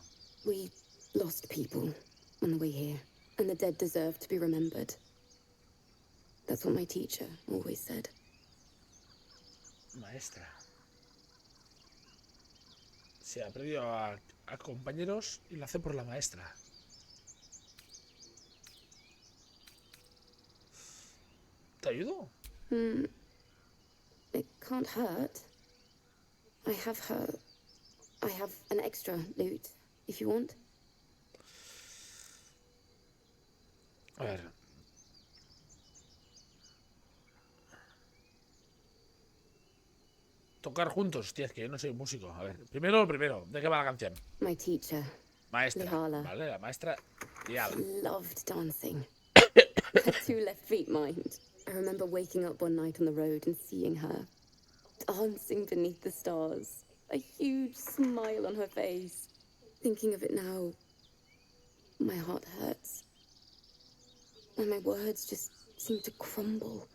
E: We lost people on the way here, and the dead deserve to be remembered. That's what my teacher always said.
A: Maestra. Se ha perdido a compañeros y lo hace por la maestra. ¿Te ayudo?
E: It can't hurt. I have an extra loot, if you want.
A: A ver. Tocar juntos, tío, es que yo no soy músico. A ver, primero lo primero, ¿de qué va la canción?
E: My teacher,
A: Maestra,
E: Lihala.
A: ¿vale? La maestra Lihala.
E: Loved dancing. Her 2 left feet, mind. I remember waking up one night on the road and seeing her dancing beneath the stars. A huge smile on her face. Thinking of it now, my heart hurts. And my words just seem to crumble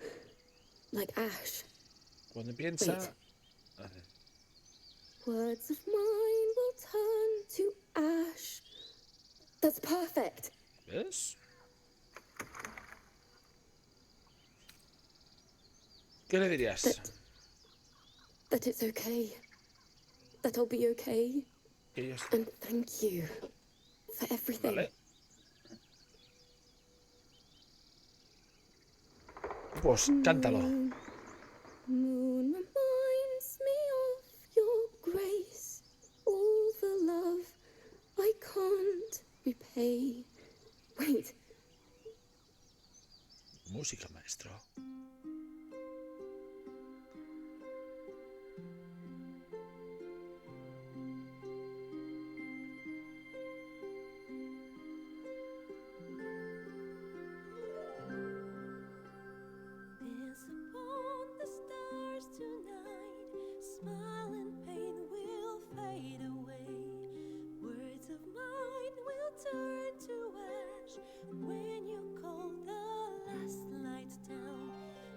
E: like ash.
A: Cuando piensa...
E: Wait. Words of mine will turn to ash. That's perfect.
A: ¿Ves? ¿Qué le dirías?
E: That it's okay. That I'll be okay.
A: Que yo
E: And thank you for everything.
A: Vale. Pues cántalo.
E: Moon reminds me of your repay. Wait.
A: Música, maestro.
P: Dance upon the stars tonight. Smile and pain will fade away. Words of mine will turn to ash when you call the last light down.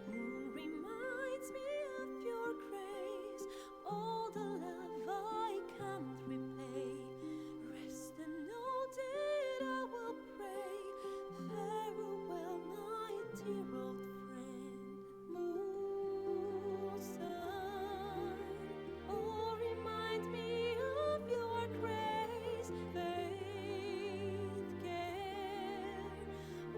P: Moon reminds me of your grace. All the love I can't repay. Rest and know that I will pray. Farewell, my dear old friend. Moon, sun, oh, remind me of your grace. Faith, care,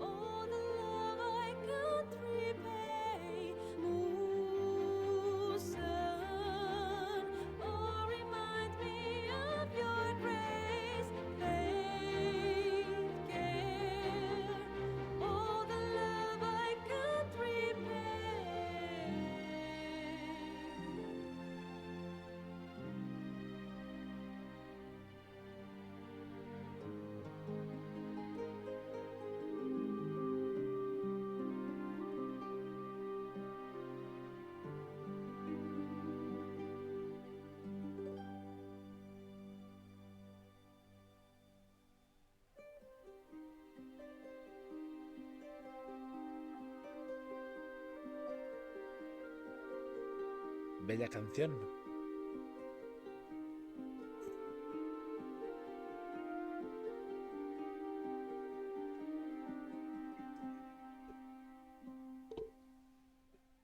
P: all the love I can't repay. Moon, sun, oh, remind me of your grace. Faith, care, all the love I can't repay.
A: Bella canción.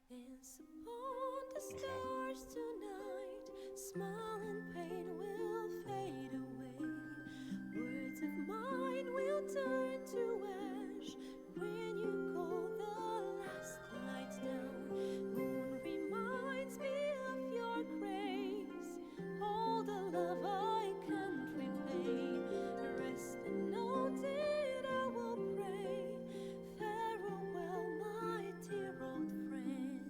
P: Dance upon the stars tonight. Smile and pain will fade away. Words of mine will turn to ash when you call the last light down. Moon reminds me of your grace. All the love I can't repay. Rest and know that I will pray. Farewell, my dear old friend.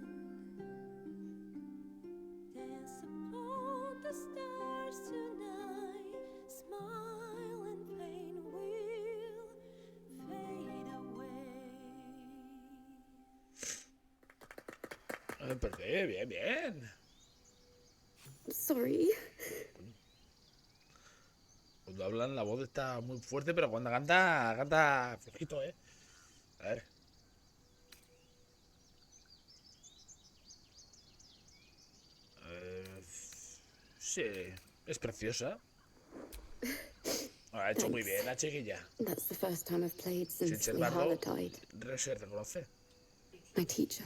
P: Dance upon the stars tonight. Smile and pain will fade away.
A: Perfecto, bien, bien.
E: Sorry.
A: Cuando hablan la voz está muy fuerte, pero cuando canta, canta flojito, ¿eh? A ver. Sí, es preciosa. Ha hecho muy bien la chiquilla.
E: That's the first time I've played
A: Sin
E: since
A: ser bardo,
E: Lihala died.
A: se reconoce.
E: My teacher.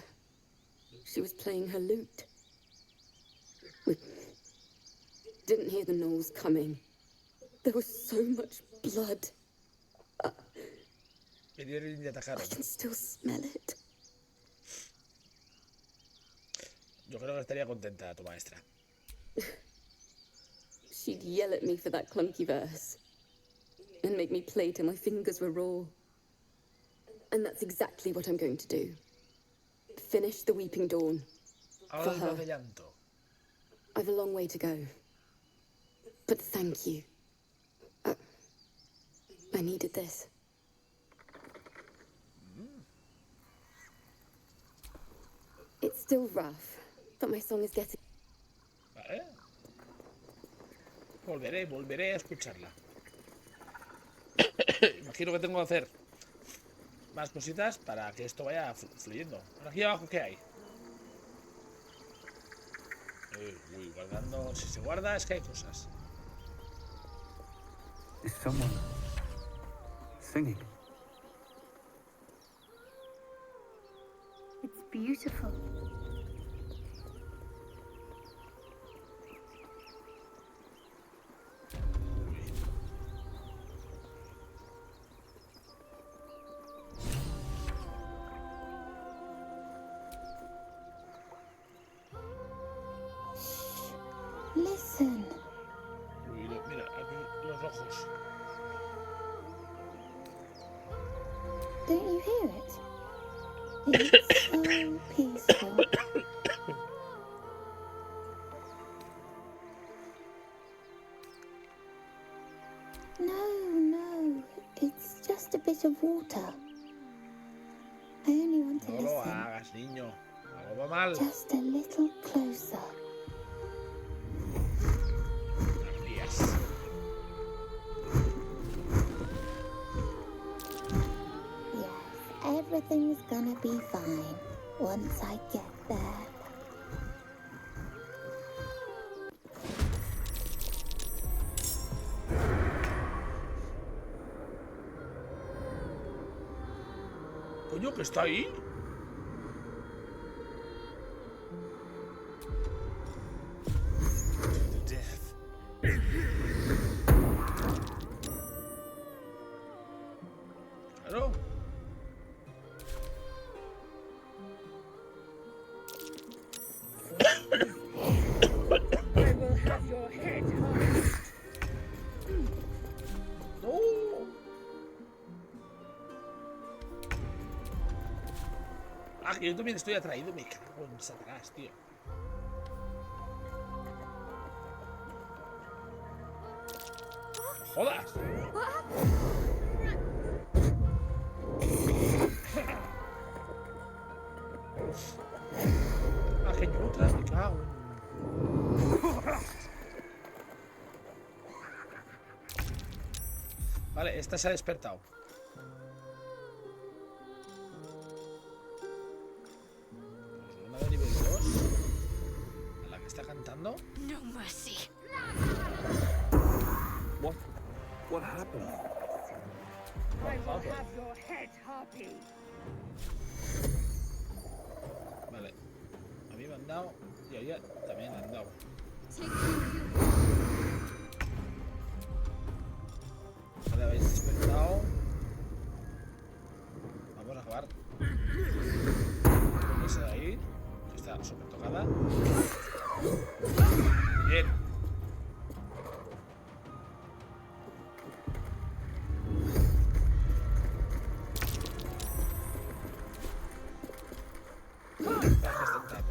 E: She was playing her lute. We didn't hear the gnolls coming. There was so much blood.
A: Vinieron y atacaron.
E: I can still smell it.
A: Yo creo que estaría contenta tu maestra.
E: She'd yell at me for that clunky verse and make me play till my fingers were raw. And that's exactly what I'm going to do. Finish the Weeping Dawn. For
A: Algo
E: her.
A: de llanto.
E: I've a long way to go. But thank you. I needed this. It's still rough, but my song is getting...
A: Vale. Volveré a escucharla. Imagino que tengo que hacer más cositas para que esto vaya fluyendo. Por aquí abajo, ¿qué hay? Uy, guardando. Si se guarda es que hay cosas.
K: Is someone singing?
H: It's beautiful.
M: Listen.
A: Uy, mira, aquí los ojos.
M: Don't you hear it? It's so peaceful. No, it's just a bit of water. I only want to
A: No lo
M: listen.
A: hagas, niño. Algo va mal.
M: Just a little closer.
A: Yes.
M: Yes, everything's gonna be fine once I get there.
A: Coño, que está ahí.
D: Death.
A: Claro.
F: I will have your head harvested.
A: No. Ah, que yo también estoy atraído. Me cago en Satanás, tío. No jodas. Ah, que yo otra, me cago en... Vale, esta se ha despertado. Una de nivel 2. A la que está cantando.
H: No mercy.
D: What happened?
F: I will have your head, Harpy.
A: Vale. A mí me han dado. Y a ella también han dado. Vale, habéis despertado. Vamos a acabar. Con esa de ahí. Que está súper tocada. Bien.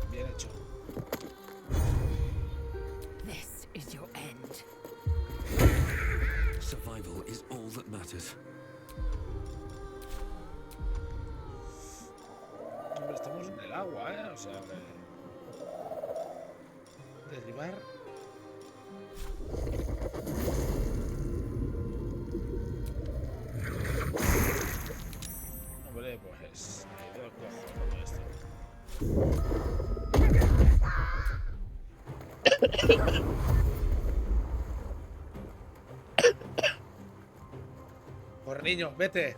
A: Bien hecho.
J: This is your end.
D: Survival is all that matters.
A: Hombre, estamos en el agua, ¿eh? O sea que... Derribar. Hombre, pues... Me quedo cojo con esto. Corre, niño, vete.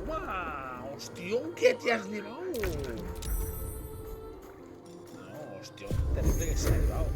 A: Toma, hostión, ¿qué te has llevado? No, hostión, terrible que se ha llevado.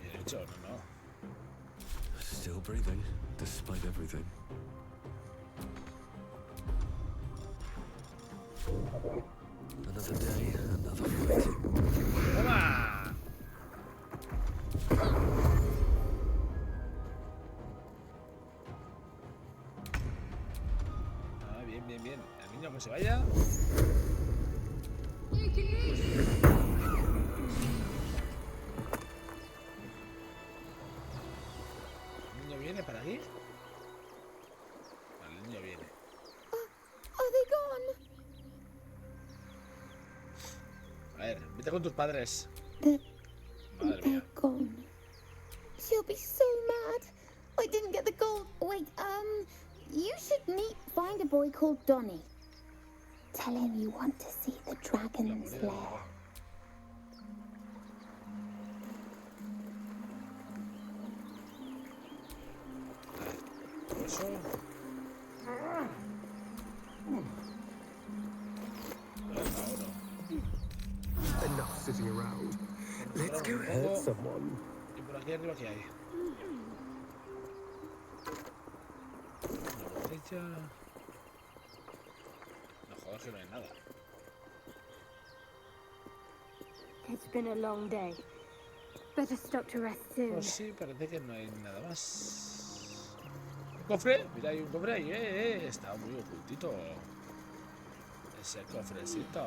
A: Bien hecho, no.
D: Still breathing, despite everything. Another day, another fight.
A: ¡Toma! Ah, bien, bien, bien. El niño que se vaya. ¿El niño viene para aquí? Vale, el niño viene.
M: Are they gone?
A: A ver, vete con tus padres.
M: They're
A: Madre mía.
M: gone. She'll be so mad. I didn't get the gold. Wait, you should find a boy called Donny. Tell him you want to see the dragon's lair.
A: Eso.
L: Enough sitting around. Let's go hurt someone.
A: Y por aquí arriba, ¿qué hay? Una botella. No jodas que no hay nada.
H: It's been a long day. Better stop to rest soon.
A: Pues sí, parece que no hay nada más. ¿Un cofre? Mira, hay un cofre ahí, está muy ocultito. Ese cofrecito.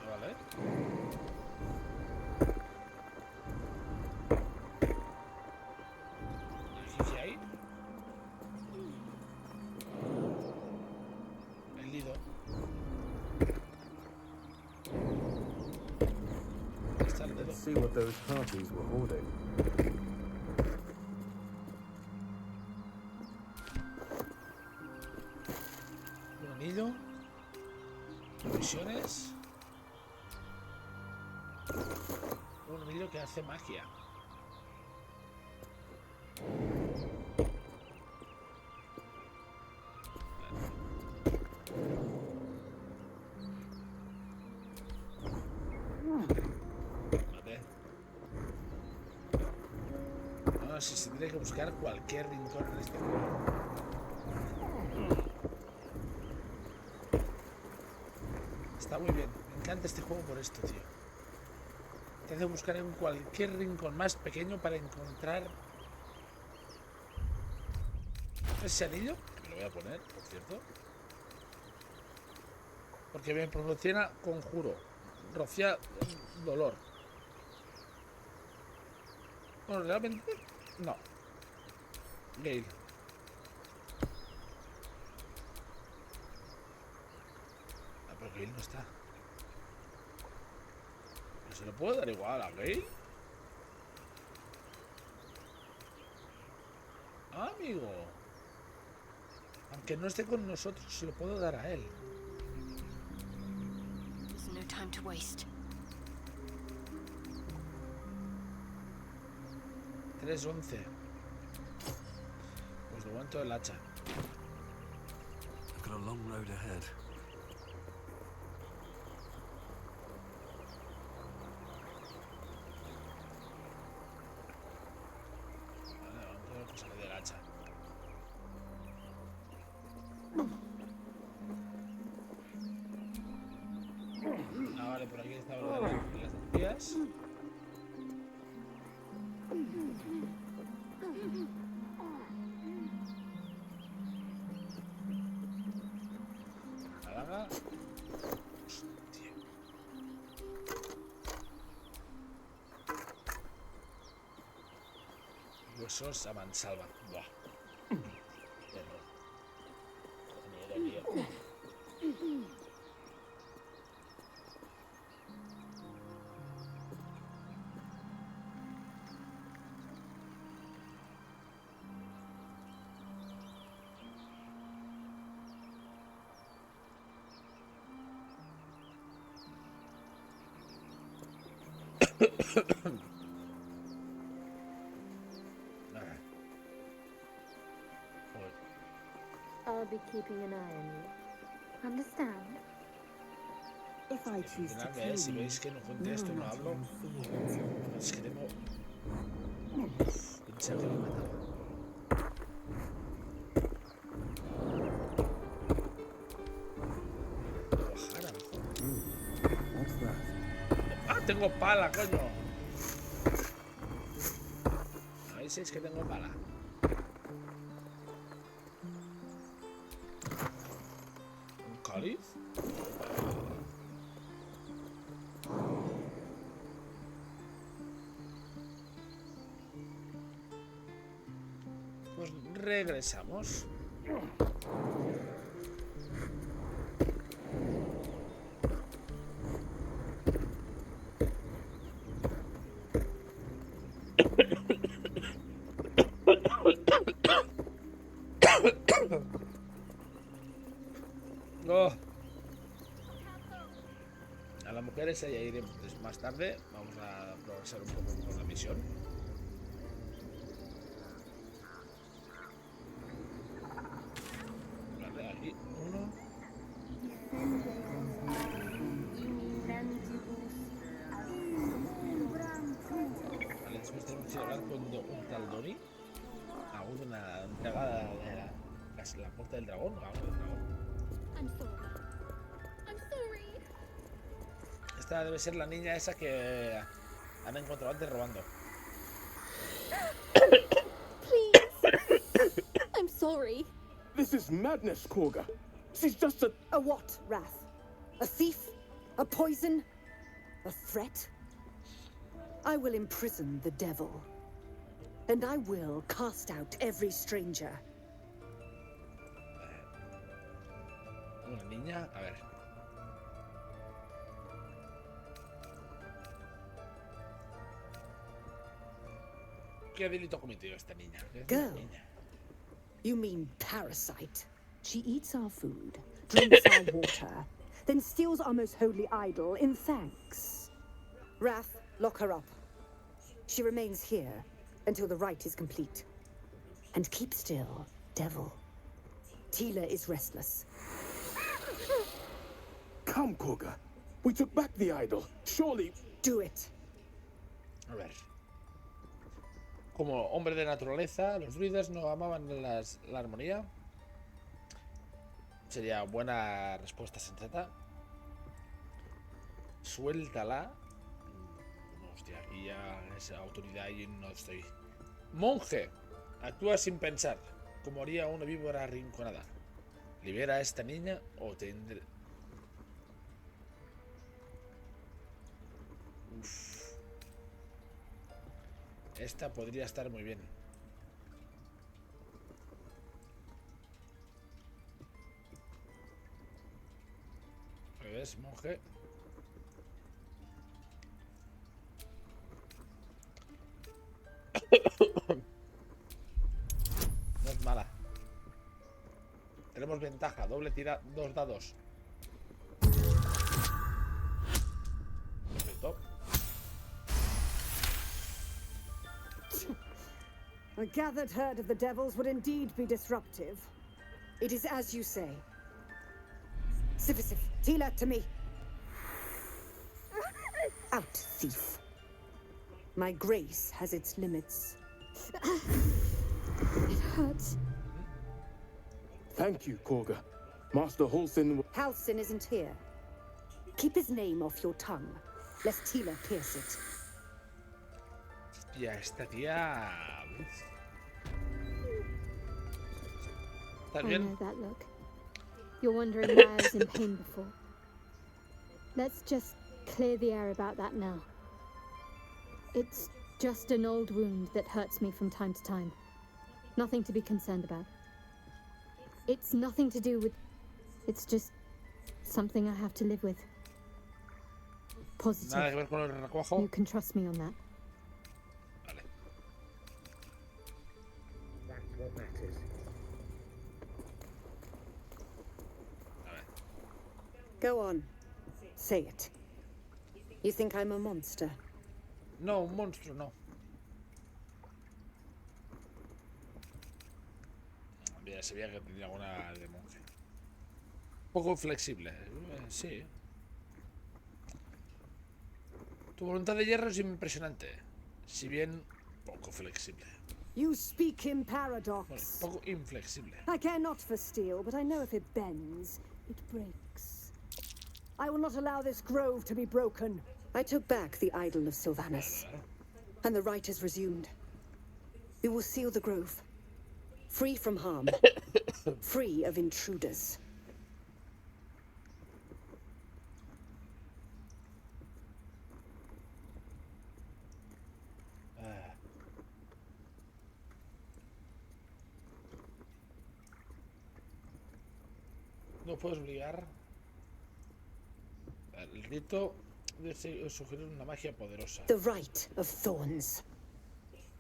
A: Vale. ¿Y qué hay? El nido. Está el dedo.
C: Let's see what those parties were hoarding.
A: Un anillo. Misiones. Un anillo que hace magia. Vale. No, si se tiene que buscar cualquier rincón en este juego. Está muy bien. Me encanta este juego por esto, tío. Te hace buscar en cualquier rincón más pequeño para encontrar ese anillo. Me lo voy a poner, por cierto. Porque me proporciona conjuro. Rocía dolor. Bueno, realmente no. Gale. Ah, pero Gale no está. ¿Pero se lo puedo dar igual a Gale? Ah, amigo. Aunque no esté con nosotros, se lo puedo dar a él.
H: There's no time to waste.
A: 3:11. Pues de momento el hacha.
D: I've got a long road ahead.
A: Vale, vamos a ver pues del hacha. Ah, vale, por aquí está lo de las espías. La daga. Hostia. Huesos a mansalva. Buah. Miedo, miedo.
H: I'll be keeping an eye on you. Understand?
O: If I choose to kill
A: Si
O: you,
A: veis que no contesto, no hablo, es que tengo. Pensaba que me mataba. Bajar abajo. ¡Ah! Tengo pala, coño. A ver si es que tengo pala. ¿Un cáliz? Pues regresamos. A las mujeres ya iremos más tarde. Vamos a progresar un poco con la misión. Vale, aquí uno. Vale, después tenemos que hablar con un tal Donnie. Aún una entrega de la puerta del dragón. Vamos del dragón. Esta debe ser la niña esa que han encontrado antes robando.
E: Please. I'm sorry.
N: This is madness, Korga. She's just a...
Q: A what, Wrath? A thief? A poison? A threat? I will imprison the devil. And I will cast out every stranger.
A: Una niña, a ver. ¿Qué delito ha cometido esta niña?
Q: Girl, you mean parasite? She eats our food, drinks our water, then steals our most holy idol in thanks. Wrath, lock her up. She remains here until the rite is complete. And keep still, devil. Tila is restless.
N: Come, Korga. We took back the idol. Surely...
Q: Do it.
A: A ver. Como hombre de naturaleza, los druidas no amaban la armonía. Sería buena respuesta sensata. Suéltala. Hostia, aquí ya esa autoridad y no estoy. Monje. Actúa sin pensar, como haría una víbora arrinconada. Libera a esta niña o tendré... Uf. Esta podría estar muy bien. ¿Ves, monje? No es mala. Tenemos ventaja. Doble tira, 2 dados. Perfecto.
Q: A gathered herd of the devils would indeed be disruptive. It is as you say. Sifisif, Tila to me. Out, thief. My grace has its limits.
H: It hurts.
N: Thank you, Korga. Master Halsin...
Q: Halsin isn't here. Keep his name off your tongue, lest Tila pierce it.
A: Ya, esta tía... ¿Estás
H: I
A: bien?
H: know that look. You're wondering why I was in pain before. Let's just clear the air about that now. It's just an old wound that hurts me from time to time. Nothing to be concerned about. It's nothing to do with... It's just something I have to live with. Positive.
A: Nada que ver con el recuajo.
H: You can trust me on that.
A: Vale.
N: That's what matters.
Q: Go on. Say it. You think I'm a monster?
A: No, un monstruo, no. Ya se veía que tenía alguna de monje. Poco flexible, sí. Tu voluntad de hierro es impresionante, si bien poco flexible.
Q: You speak in
A: Bueno,
Q: paradox.
A: poco inflexible.
Q: I care not for steel, but I know if it bends, it breaks. I will not allow this grove to be broken. I took back the idol of Sylvanus, and the rite is resumed. We will seal the grove, free from harm, free of intruders.
A: No puedes obligar. El rito debe sugerir una magia poderosa.
Q: The rite of thorns.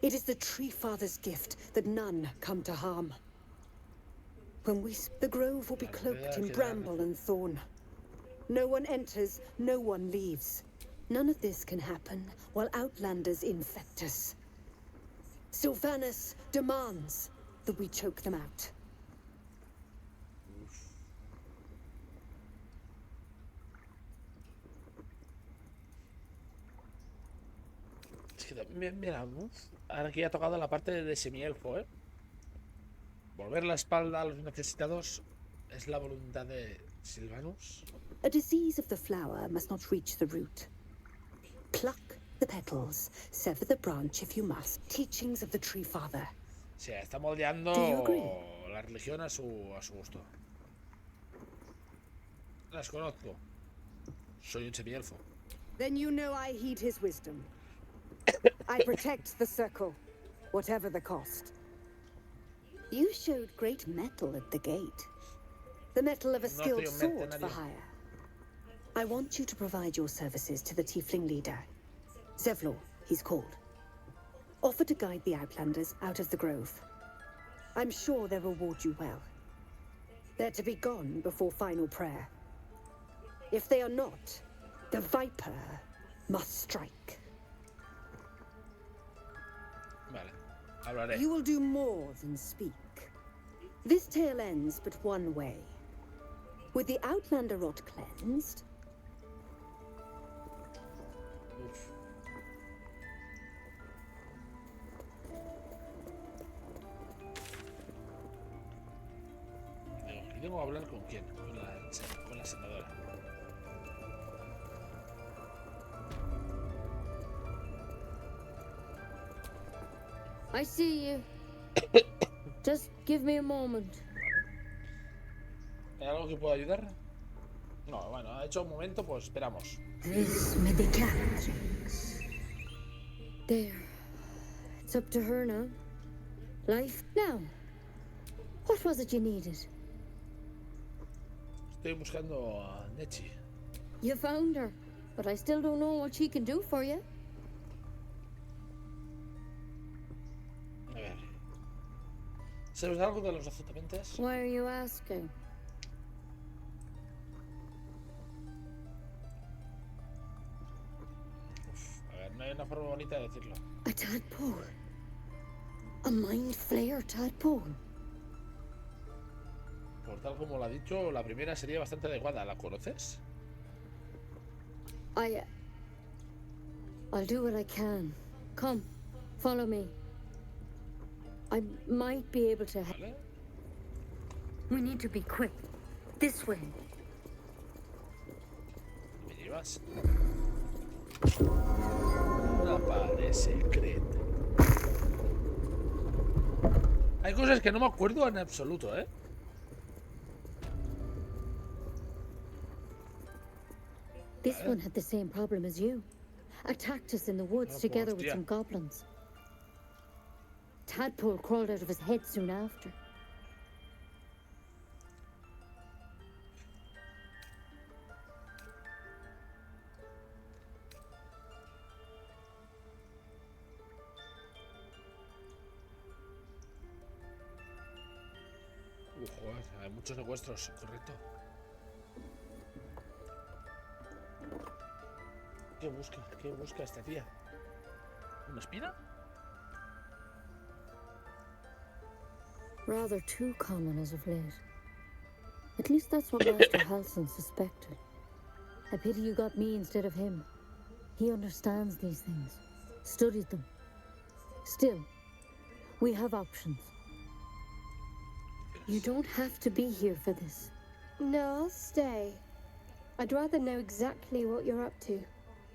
Q: It is the Tree Father's gift that none come to harm. When we... The grove will be cloaked in bramble and thorn. No one enters, no one leaves. None of this can happen while Outlanders infect us. Sylvanas demands that we choke them out.
A: Es que mira, ahora aquí ha tocado la parte de semielfo, ¿eh? Volver la espalda a los necesitados es la voluntad de Sylvanus.
Q: A disease of the flower must not reach the root. Pluck the petals, sever the branch if you must. Teachings of the Tree Father.
A: O sea, está moldeando
Q: Do you agree?
A: la religión a su gusto. Las conozco. Soy un semielfo.
Q: Then you know I heed his wisdom. I protect the circle, whatever the cost. You showed great mettle at the gate. The mettle of a
A: No
Q: skilled
A: soy un
Q: sword for
A: mercenario.
Q: hire. I want you to provide your services to the tiefling leader. Zevlor, he's called. Offer to guide the Outlanders out of the grove. I'm sure they'll reward you well. They're to be gone before final prayer. If they are not, the Viper must strike.
A: Vale, hablaré.
Q: You will do more than speak. This tale ends but one way. With the Outlander rot cleansed,
A: Uf. ¿Y tengo que hablar con quién? Con la senadora.
R: I see you. Just give me a moment.
A: ¿Hay algo que pueda ayudar? No, bueno, ha hecho un momento, pues esperamos.
R: This may be Catherine's. There. It's up to her now. Life now. What was it you needed?
A: Estoy buscando a Nechi.
R: You found her, but I still don't know what she can do for you.
A: A ver. ¿Sabes algo de los azotamientos?
R: Why are you asking?
A: A ver, no hay una forma bonita de decirlo.
R: A tadpole. A mind flayer tadpole.
A: Por tal como lo ha dicho, la primera sería bastante adecuada. ¿La conoces?
R: I'll do what I can. Come, follow me. I might be able to help.
A: Vale.
R: We need to be quick. This way.
A: ¿Me llevas? Una pared secreta. Hay cosas que no me acuerdo en absoluto, ¿eh?
R: This one had the same problem as you. Attacked us in the woods together with
A: hostia.
R: some goblins. Tadpole crawled out of his head soon after.
A: Joder, hay muchos secuestros, correcto. ¿Qué busca? ¿Qué busca esta tía? ¿Una espina?
R: Rather too common as of late. At least that's what Master Halson suspected. I pity you got me instead of him. He understands these things, studied them. Still, we have options. You don't have to be here for this.
H: No, I'll stay. I'd rather know exactly what you're up to.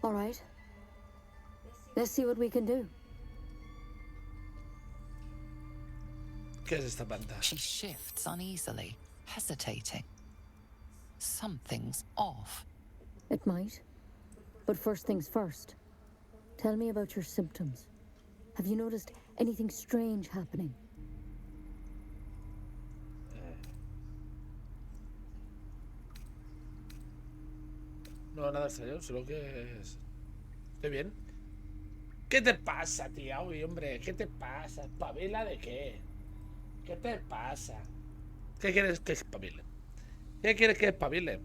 R: All right. Let's see what we can do.
A: ¿Qué es esta planta?
J: She shifts uneasily, hesitating. Something's off.
R: It might. But first things first. Tell me about your symptoms. Have you noticed anything strange happening?
A: No, nada extraño, solo que estoy bien. ¿Qué te pasa, tía? Uy, hombre, ¿qué te pasa? ¿Espabila de qué? ¿Qué te pasa? ¿Qué quieres que espabile? ¿Qué quieres que espabile?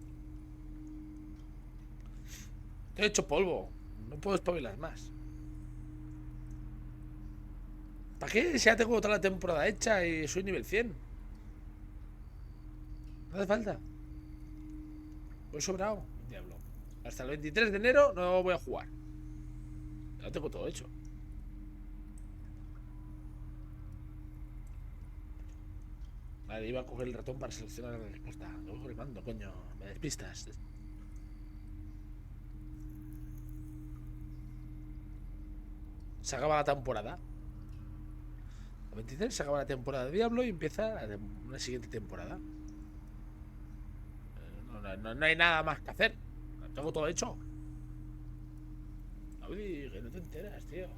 A: Estoy hecho polvo. No puedo espabilar más. ¿Para qué? Si ya tengo toda la temporada hecha y soy nivel 100. No hace falta. Voy sobrado. Diablo. Hasta el 23 de enero no voy a jugar. Ya lo tengo todo hecho. Vale, iba a coger el ratón para seleccionar la respuesta. No cojo el mando, coño. Me despistas. Se acaba la temporada. El 23 se acaba la temporada de Diablo y empieza una siguiente temporada. No hay nada más que hacer. Lo tengo todo hecho. Uy, que no te enteras, tío.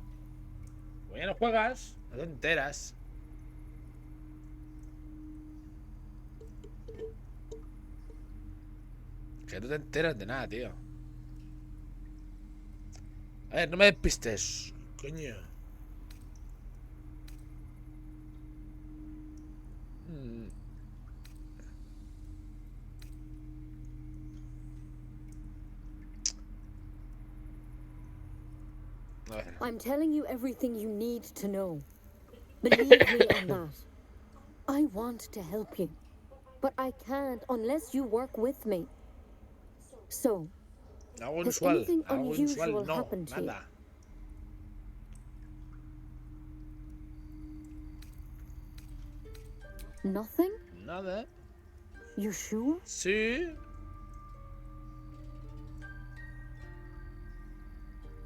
A: Como ya no juegas, no te enteras. Que no te enteras de nada, tío. A ver, no me despistes. Coño. A ver.
R: I'm telling you everything you need to know. Believe me on that. I want to help you, but I can't unless you work with me. So,
A: Algo
R: has
A: inusual.
R: anything
A: Algo inusual,
R: unusual
A: no.
R: happened to you?
A: Nada.
R: Nothing?
A: Nada.
R: You sure?
A: Sí.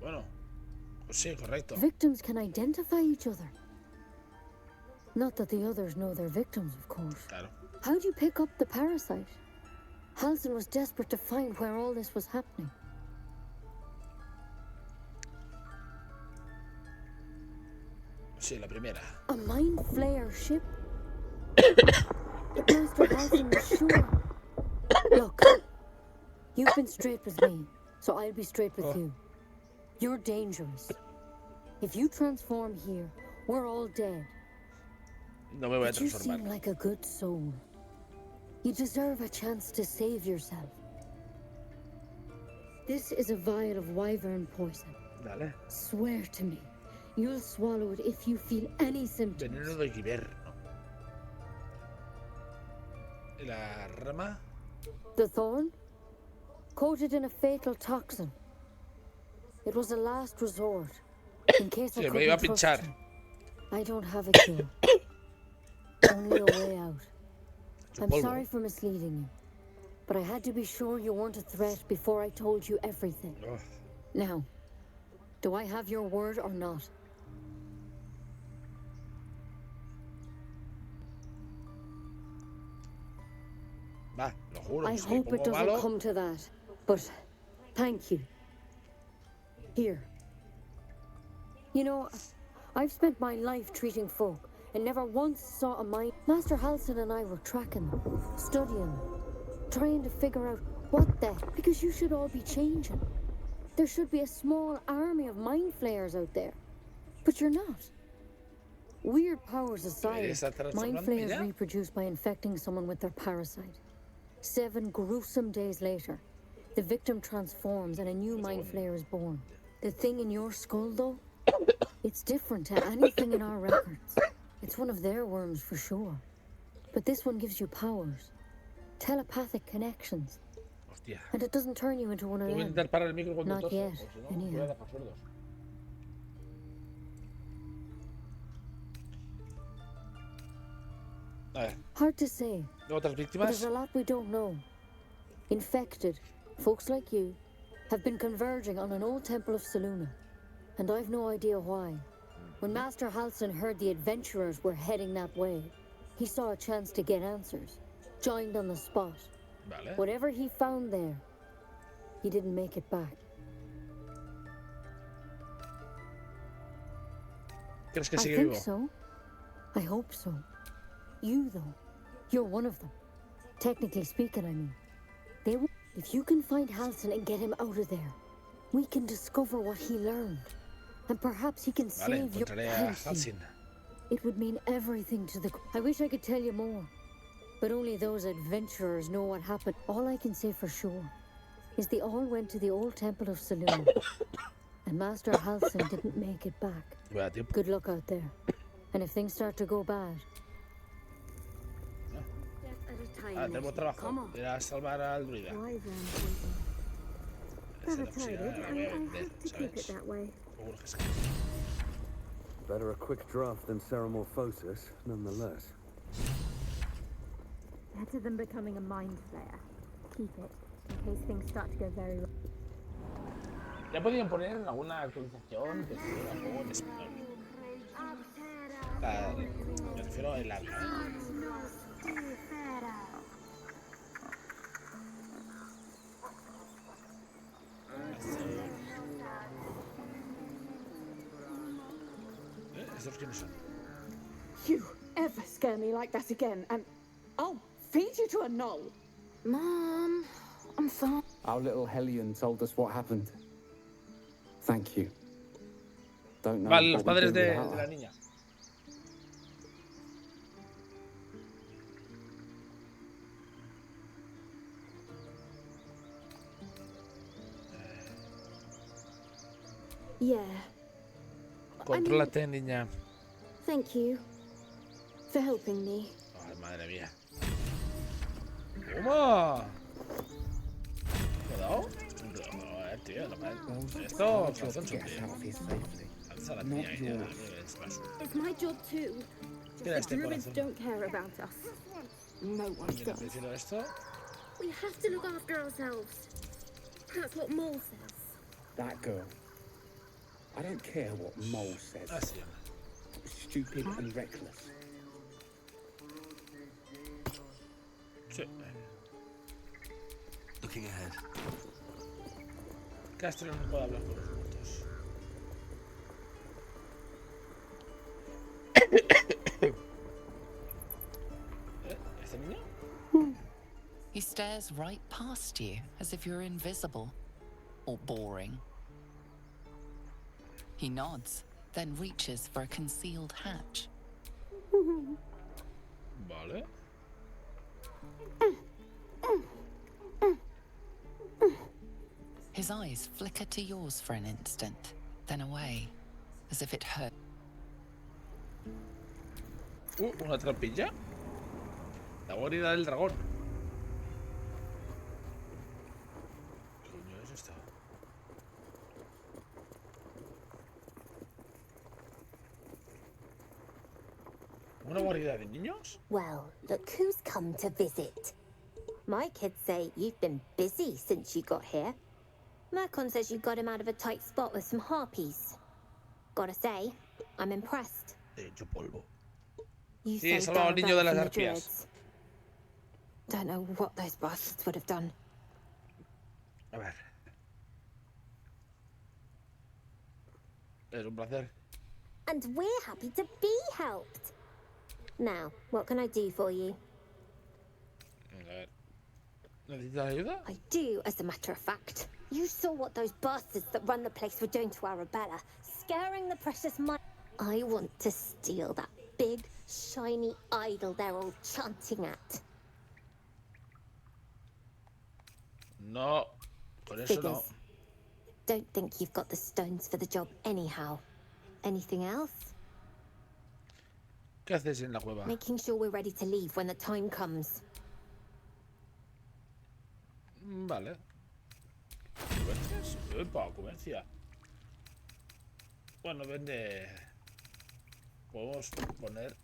A: Bueno. Pues sí, correcto.
R: Victims can identify each other. Not that the others know they're victims, of course.
A: Claro.
R: How'd you pick up the parasite? Halsin was desperate to find where all this was happening.
A: Sí, la primera.
R: A mind flayer ship? But Master Halsin was sure. Look, you've been straight with me, so I'll be straight with you. You're dangerous. If you transform here, we're all dead.
A: No me voy a
R: But you
A: transformar.
R: seem like a good soul. You deserve a chance to save yourself. This is a vial of wyvern poison.
A: Dale.
R: Swear to me, you'll swallow it if you feel any symptoms.
A: Veneno de Giverno. ¿Y la rama?
R: The thorn? Coated in a fatal toxin. It was a last resort. In case I
A: Sí, me iba a
R: couldn't
A: pinchar.
R: trust you. I don't have a cure. Only a way out. I'm
A: polvo.
R: sorry for misleading you, but I had to be sure you weren't a threat before I told you everything.
A: Ugh.
R: Now, do I have your word or not?
A: Va, lo juro.
R: I
A: Si
R: hope it
A: pongo
R: doesn't
A: malo,
R: come to that, but thank you. Here. You know, I've spent my life treating folk and never once saw a mind. Master Halsin and I were tracking them, studying them, trying to figure out what the. Because you should all be changing. There should be a small army of mind flayers out there, but you're not. Weird powers aside,
A: Está transformando
R: mind flayers
A: ya.
R: reproduce by infecting someone with their parasite. 7 gruesome days later, the victim transforms and a new mind flayer is born. The thing in your skull, though, it's different to anything in our records. It's one of their worms for sure. But this one gives you powers, telepathic connections.
A: Hostia.
R: And it doesn't turn you into one of
A: Voy a
R: them.
A: intentar parar el micro cuando
R: Not
A: toso,
R: yet,
A: o si no,
R: anyhow.
A: voy a dejar sordos. A ver,
R: Hard to say,
A: otras
R: but
A: víctimas.
R: there's a lot we don't know. Infected, folks like you, have been converging on an old temple of Selûne, and I've no idea why. When Master Halsin heard the adventurers were heading that way, he saw a chance to get answers, joined on the spot.
A: Vale.
R: Whatever he found there, he didn't make it back.
A: ¿Crees que
R: I
A: sigue
R: think
A: vivo?
R: so. I hope so. You, though, you're one of them. Technically speaking, I mean. They will. If you can find Halsin and get him out of there, we can discover what he learned. And perhaps he can
A: Vale,
R: save your
A: encontraré a
R: Thank you.
A: Halsin.
R: It would mean everything to the. I wish I could tell you more. But only those adventurers know what happened. All I can say for sure is they all went to the old temple of Saloon. And Master Halsin didn't make it back. Good luck out there. And if things start to go bad...
A: tenemos trabajo. Ir a salvar al druida. Esa es la posibilidad de la voy a vender, ¿sabes? Seguro que sí.
K: Better a quick draft than Ceramorphosis, nonetheless.
H: Better than becoming a mind flayer. Keep it, in case things start to go very wrong.
A: Ya podían poner alguna actualización que tuviera el juego en español. Me refiero al habla, ¿Estos quiénes son?
Q: You ever scare me like that again, and I'll feed you to a gnoll.
E: Mom, I'm fine.
S: Our little Hellion told us what happened. Thank you. Don't know.
A: Vale, los
S: what we'd
A: padres
S: do
A: de
S: without
A: la
S: her.
A: niña.
E: Yeah.
A: Contrólate, niña.
E: Thank you for helping me.
A: Ay, madre mía. ¿Cómo? ¿Cuidado? Tío, no me... Esto, corazón sonríe. Alza la tía y ya, es más.
H: It's my job too.
A: Mira
H: The
A: este
H: druids
A: corazón.
H: don't care about us. No one
A: Mira,
H: does.
A: prefiero esto.
H: We have to look after ourselves. That's what Mole says.
S: That girl. I don't care what Mole says.
A: Así.
S: Stupid and reckless.
A: Sí.
D: Looking ahead.
A: Castro no puede hablar con los muertos. ¿Este niño?
J: He stares right past you as if you're invisible or boring. He nods, then reaches for a concealed hatch.
A: Vale.
J: His eyes flicker to yours for an instant, then away, as if it hurt.
A: Una trampilla. La guarida del dragón. ¿Qué coño es esto? ¿Una guarida de niños?
T: Well, look who's come to visit. My kids say you've been busy since you got here. Mercon says you got him out of a tight spot with some harpies. Gotta say, I'm impressed.
A: He hecho polvo.
T: You
A: Sí, he
T: saved
A: salvado al niño de las
T: Arabella from the
A: arpías.
T: Druids. Don't know what those bastards would have done.
A: A ver. Es un placer.
T: And we're happy to be helped. Now, what can I do for you?
A: A ver. ¿Necesitas ayuda?
T: I do, as a matter of fact. You saw what those bastards that run the place were doing to Arabella, scaring the precious money. I want to steal that big, shiny idol they're all chanting at.
A: No. Con eso no.
T: Figures. Don't think you've got the stones for the job anyhow. Anything else?
A: ¿Qué haces en la cueva?
T: Making sure we're ready to leave when the time comes.
A: Vale. ¿Comercias? Epa, comercia. Bueno, vende... Podemos poner...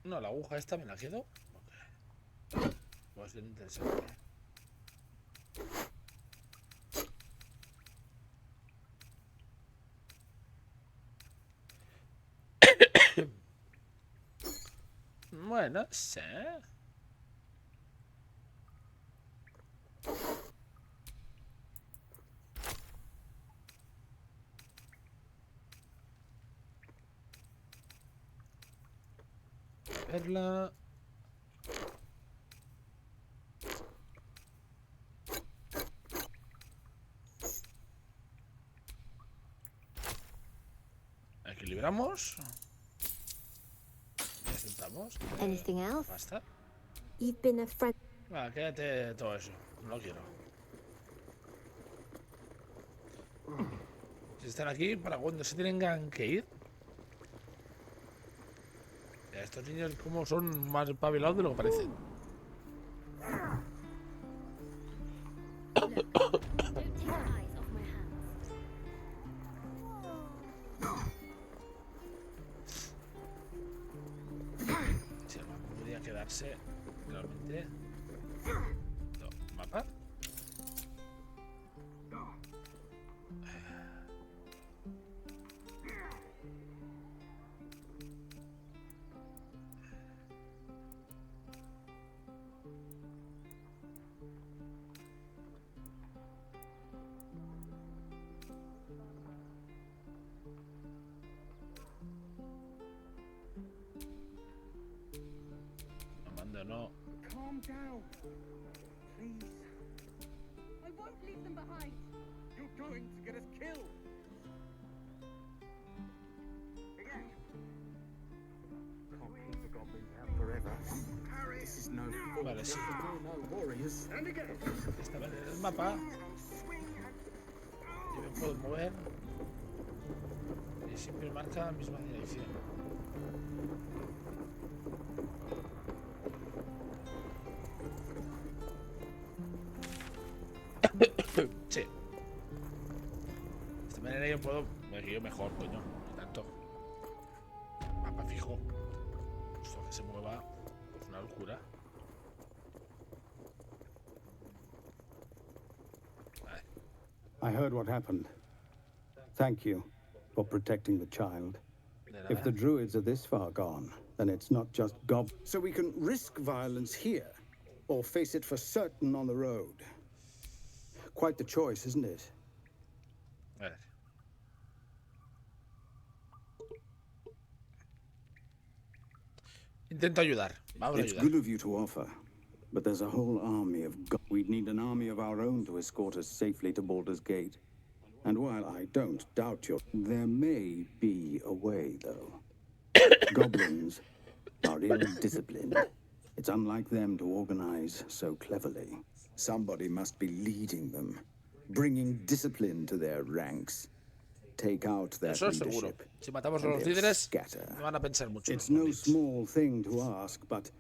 A: No, la aguja esta me la quedo. Ok. Va a ser interesante. Bueno, sí. Verla. Equilibramos. Y aceptamos.
T: Anything else?
A: Basta.
T: You've been a friend.
A: Quédate todo eso. No lo quiero. Están aquí para cuando se tengan que ir. Estos niños como son más pabilados de lo que parecen. Si el mapa podría quedarse realmente. No, mapa. No.
F: Calm down, please.
Q: I won't leave them behind.
F: You're going to get us killed. Again.
N: Can't keep the goblins out forever.
F: Harry.
N: This is no fault.
A: Vale, sí.
N: No warriors.
F: And again.
A: Esta vez en el mapa. Yo me puedo mover. Y siempre marca la misma dirección. Sí. De esta manera yo puedo. Me guío mejor, coño. No tanto. Mapa fijo. Esto que se mueva. Es una locura. Vale.
I: I heard what happened. Thank you for protecting the child. If the druids are this far gone, then it's not just gob. So we can risk violence here, or face it for certain on the road. Quite the choice, isn't it?
A: Vale. Intento ayudar. Vamos a
I: It's
A: ayudar.
I: good of you to offer, but there's a whole army of we'd need an army of our own to escort us safely to Baldur's Gate. And while I don't doubt there may be a way, though. Goblins are ill-disciplined. It's unlike them to organize so cleverly. Somebody must be leading them, bringing discipline to their ranks. Take out their
A: Eso es seguro.
I: leadership,
A: Si matamos a
I: and
A: los
I: they'll
A: líderes,
I: scatter.
A: no van a pensar mucho.
I: It's no small thing to ask, but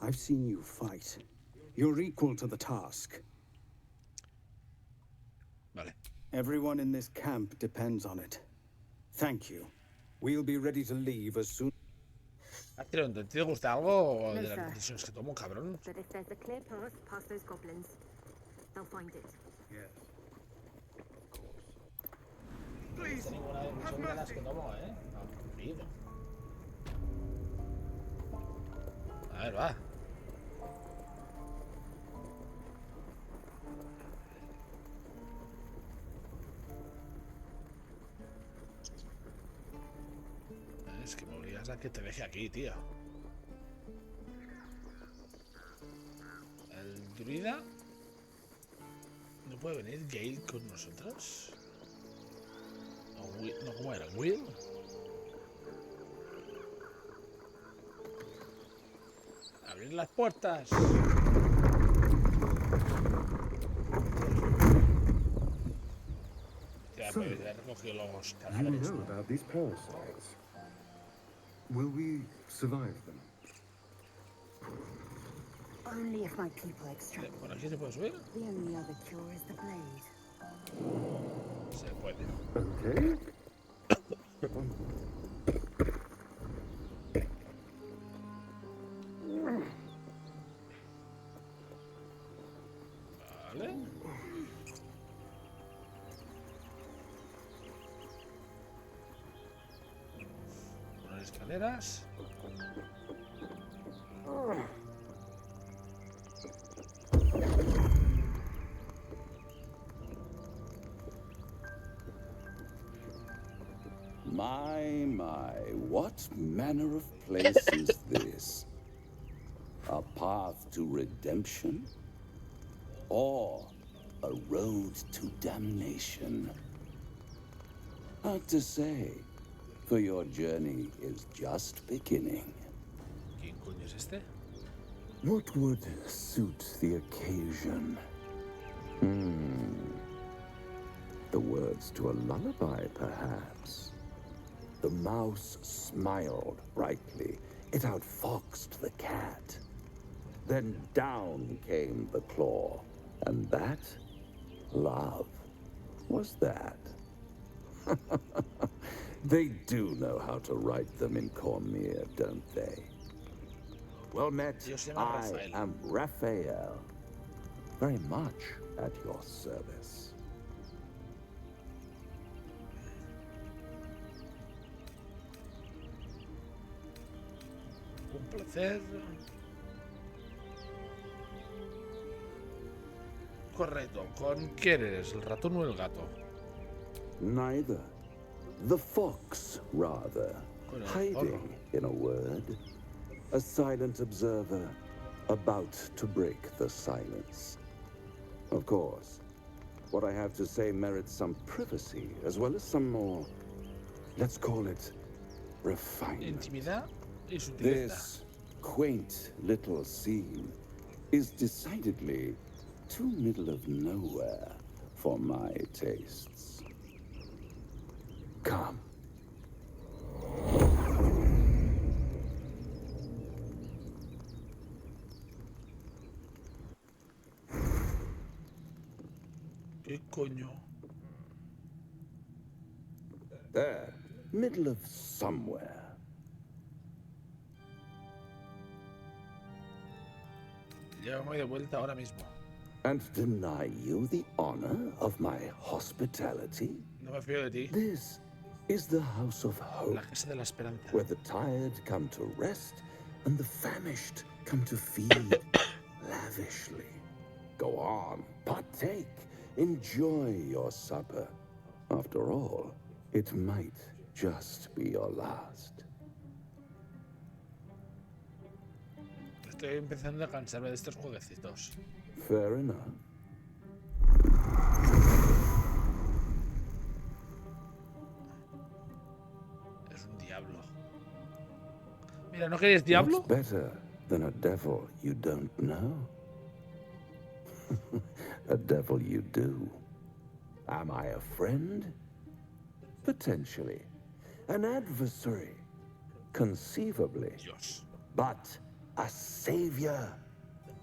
I: I've seen you fight. You're equal to the task.
A: Vale.
I: Everyone in this camp depends on it. Thank you. We'll be ready to leave as soon.
A: ¿Te gusta algo
Q: No,
A: de las
Q: sir.
A: decisiones que tomo, cabrón?
Q: But if there's a clear path past those goblins, they'll find it.
F: Yes.
A: No he visto ninguna decisión de las que tomo, ¿eh? Aburrido. A ver, va. Es que me obligas a que te deje aquí, tío. El druida no puede venir Gale con nosotros. No, ¿cómo era? ¿Will? ¡Abrir las puertas! Ya,
L: So,
A: pues ya he recogido los
L: You
A: cadáveres.
L: know about these parasites. Will we survive them?
Q: Only if my people extract.
A: ¿Por aquí se puede subir?
Q: The only other cure is the blade.
A: Se puede.
L: Okay.
A: Vale. Unas escaleras.
U: My, what manner of place is this? A path to redemption? Or a road to damnation? Hard to say, for your journey is just beginning.
A: ¿Quién coño es este?
U: What would suit the occasion? The words to a lullaby, perhaps. The mouse smiled brightly. It outfoxed the cat. Then down came the claw. And that, love, was that. They do know how to write them in Cormier, don't they? Well met, I am Raphael. Very much at your service.
A: Un placer. Correcto. ¿Con quién eres? ¿El ratón o el gato?
U: Neither. The fox, rather. Hiding, in a word. A silent observer, about to break the silence. Of course, what I have to say merits some privacy, as well as some more, let's call it, refinement.
A: Intimidad y sutileza.
U: This quaint little scene is decidedly too middle of nowhere for my tastes. Come.
A: ¿Qué coño?
U: There, middle of somewhere.
A: Llévame de vuelta ahora mismo.
U: And deny you the honor of my hospitality?
A: No me fío de ti.
U: This is the house of hope,
A: La casa de la esperanza.
U: where the tired come to rest and the famished come to feed lavishly. Go on, partake, enjoy your supper. After all, it might just be your last.
A: Estoy empezando a cansarme de estos jueguecitos.
U: Fair enough.
A: Es un diablo. Mira, ¿no queréis diablo?
U: What's better than a devil you don't know? A devil you do. Am I a friend? Potentially. An adversary? Conceivably.
A: Dios.
U: But a savior?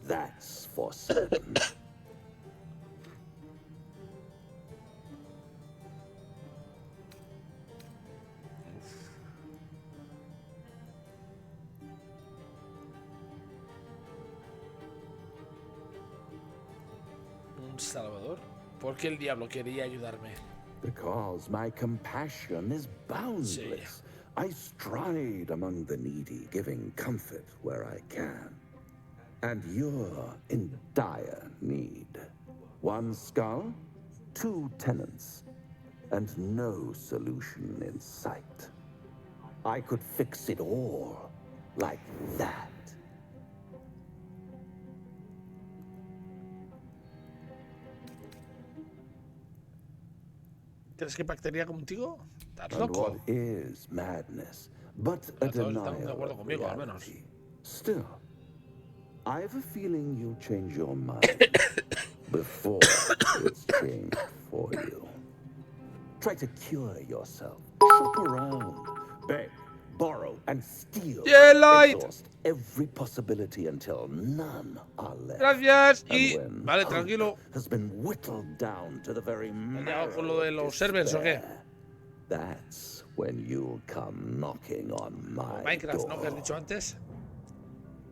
U: That's for certain.
A: Un salvador. ¿Por qué el diablo quería ayudarme?
U: Because my compassion is boundless. I stride among the needy, giving comfort where I can. And you're in dire need. One skull, two tenants, and no solution in sight. I could fix it all like that.
A: ¿Crees que pactaría contigo? ¿Estás
U: And
A: loco?
U: what is madness but a
A: Todos están de
U: denial
A: acuerdo
U: of
A: conmigo, al menos.
U: reality? Still, I've a feeling you'll change your mind before it's changed for you. Try to cure yourself. Shop around. Beg, borrow, and steal.
A: Yeah, light.
U: Exhaust every possibility until none are left.
A: Gracias.
U: And
A: Y...
U: when
A: Vale,
U: hope
A: tranquilo.
U: has been whittled down to the very
A: ¿Has llegado con
U: marrow
A: lo de
U: of
A: los servers o qué?
U: despair, that's when you'll come knocking on my
A: Minecraft, ¿no?
U: door.
A: Que has dicho antes.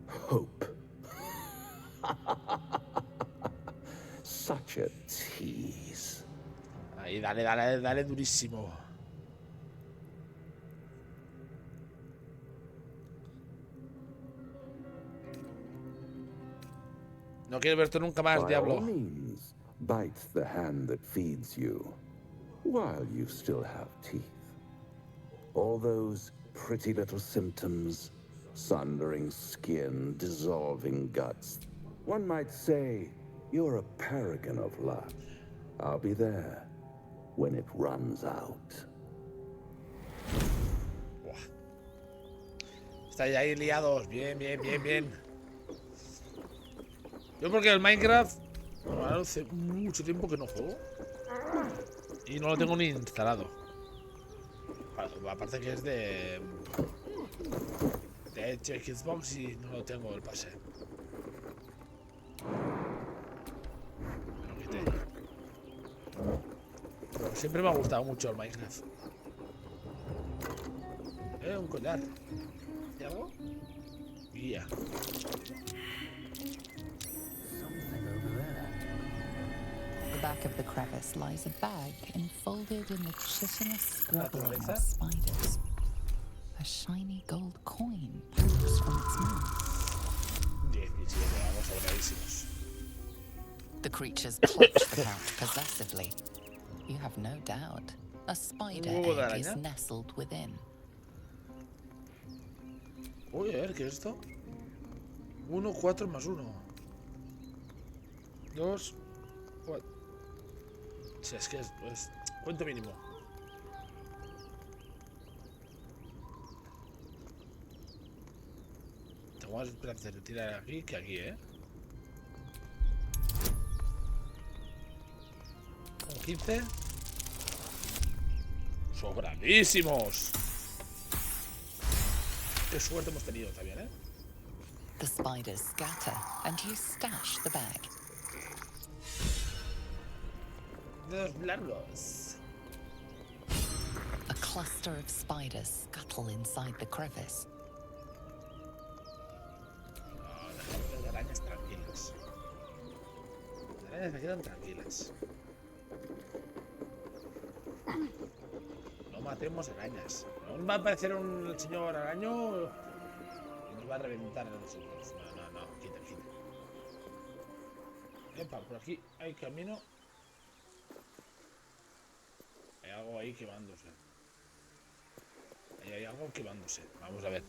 U: Hope. Such a tease.
A: Ahí, dale, dale, dale durísimo. No quiero verte nunca más,
U: By
A: diablo.
U: all means, bite the hand that feeds you, while you still have teeth. All those pretty little symptoms, sundering skin, dissolving guts. One might say you're a paragon of luck. I'll be there when it runs out.
A: Estáis ahí liados. Bien, bien, bien, bien. Yo porque el Minecraft... Hace mucho tiempo que no juego. Y no lo tengo ni instalado. Aparte que es de Xbox y no lo tengo el pase. Me lo quité. Pero siempre me ha gustado mucho el Minecraft. Un collar. ¿Y algo? Guía.
J: The back of the crevice lies a bag enfolded in the chitinous squabbling of spiders. A shiny gold coin pokes from its mouth.
A: 17, vamos sobradísimos.
J: The creatures clutch the couch possessively. You have no doubt. A spider egg is nestled within.
A: Uy, a ver, ¿qué es esto? 1, 4 más 1. 2, 4. Si es que es cuento mínimo. Tengo más esperanza de tirar aquí que aquí, ¿eh? Con 15. ¡Sobradísimos! Qué suerte hemos tenido también, ¿eh?
J: The spiders scatter and you stash the bag.
A: Dedos largos.
J: A cluster of spiders scuttle inside the crevice.
A: No, dejamos las arañas tranquilas. Las arañas me quedan tranquilas. No matemos arañas. Aún va a aparecer un señor araño y nos va a reventar a nosotros. No, quita. Epa, por aquí hay camino. Hay algo ahí quemándose. Ahí hay algo quemándose. Vamos a ver.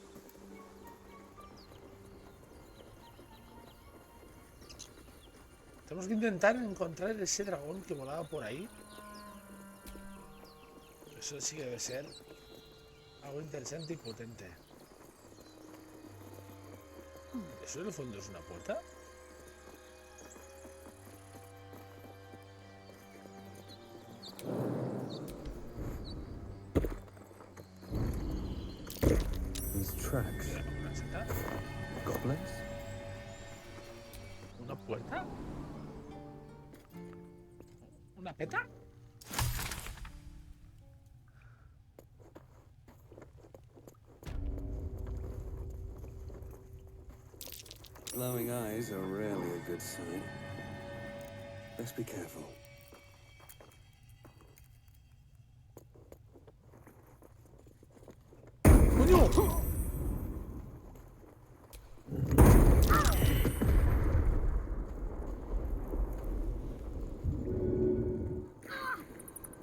A: Tenemos que intentar encontrar ese dragón que volaba por ahí. Eso sí que debe ser algo interesante y potente. ¿Eso en el fondo es una puerta?
K: These tracks. Goblins?
A: ¿Una puerta? ¿Una peta?
K: Glowing eyes are rarely a good sign. Let's be careful.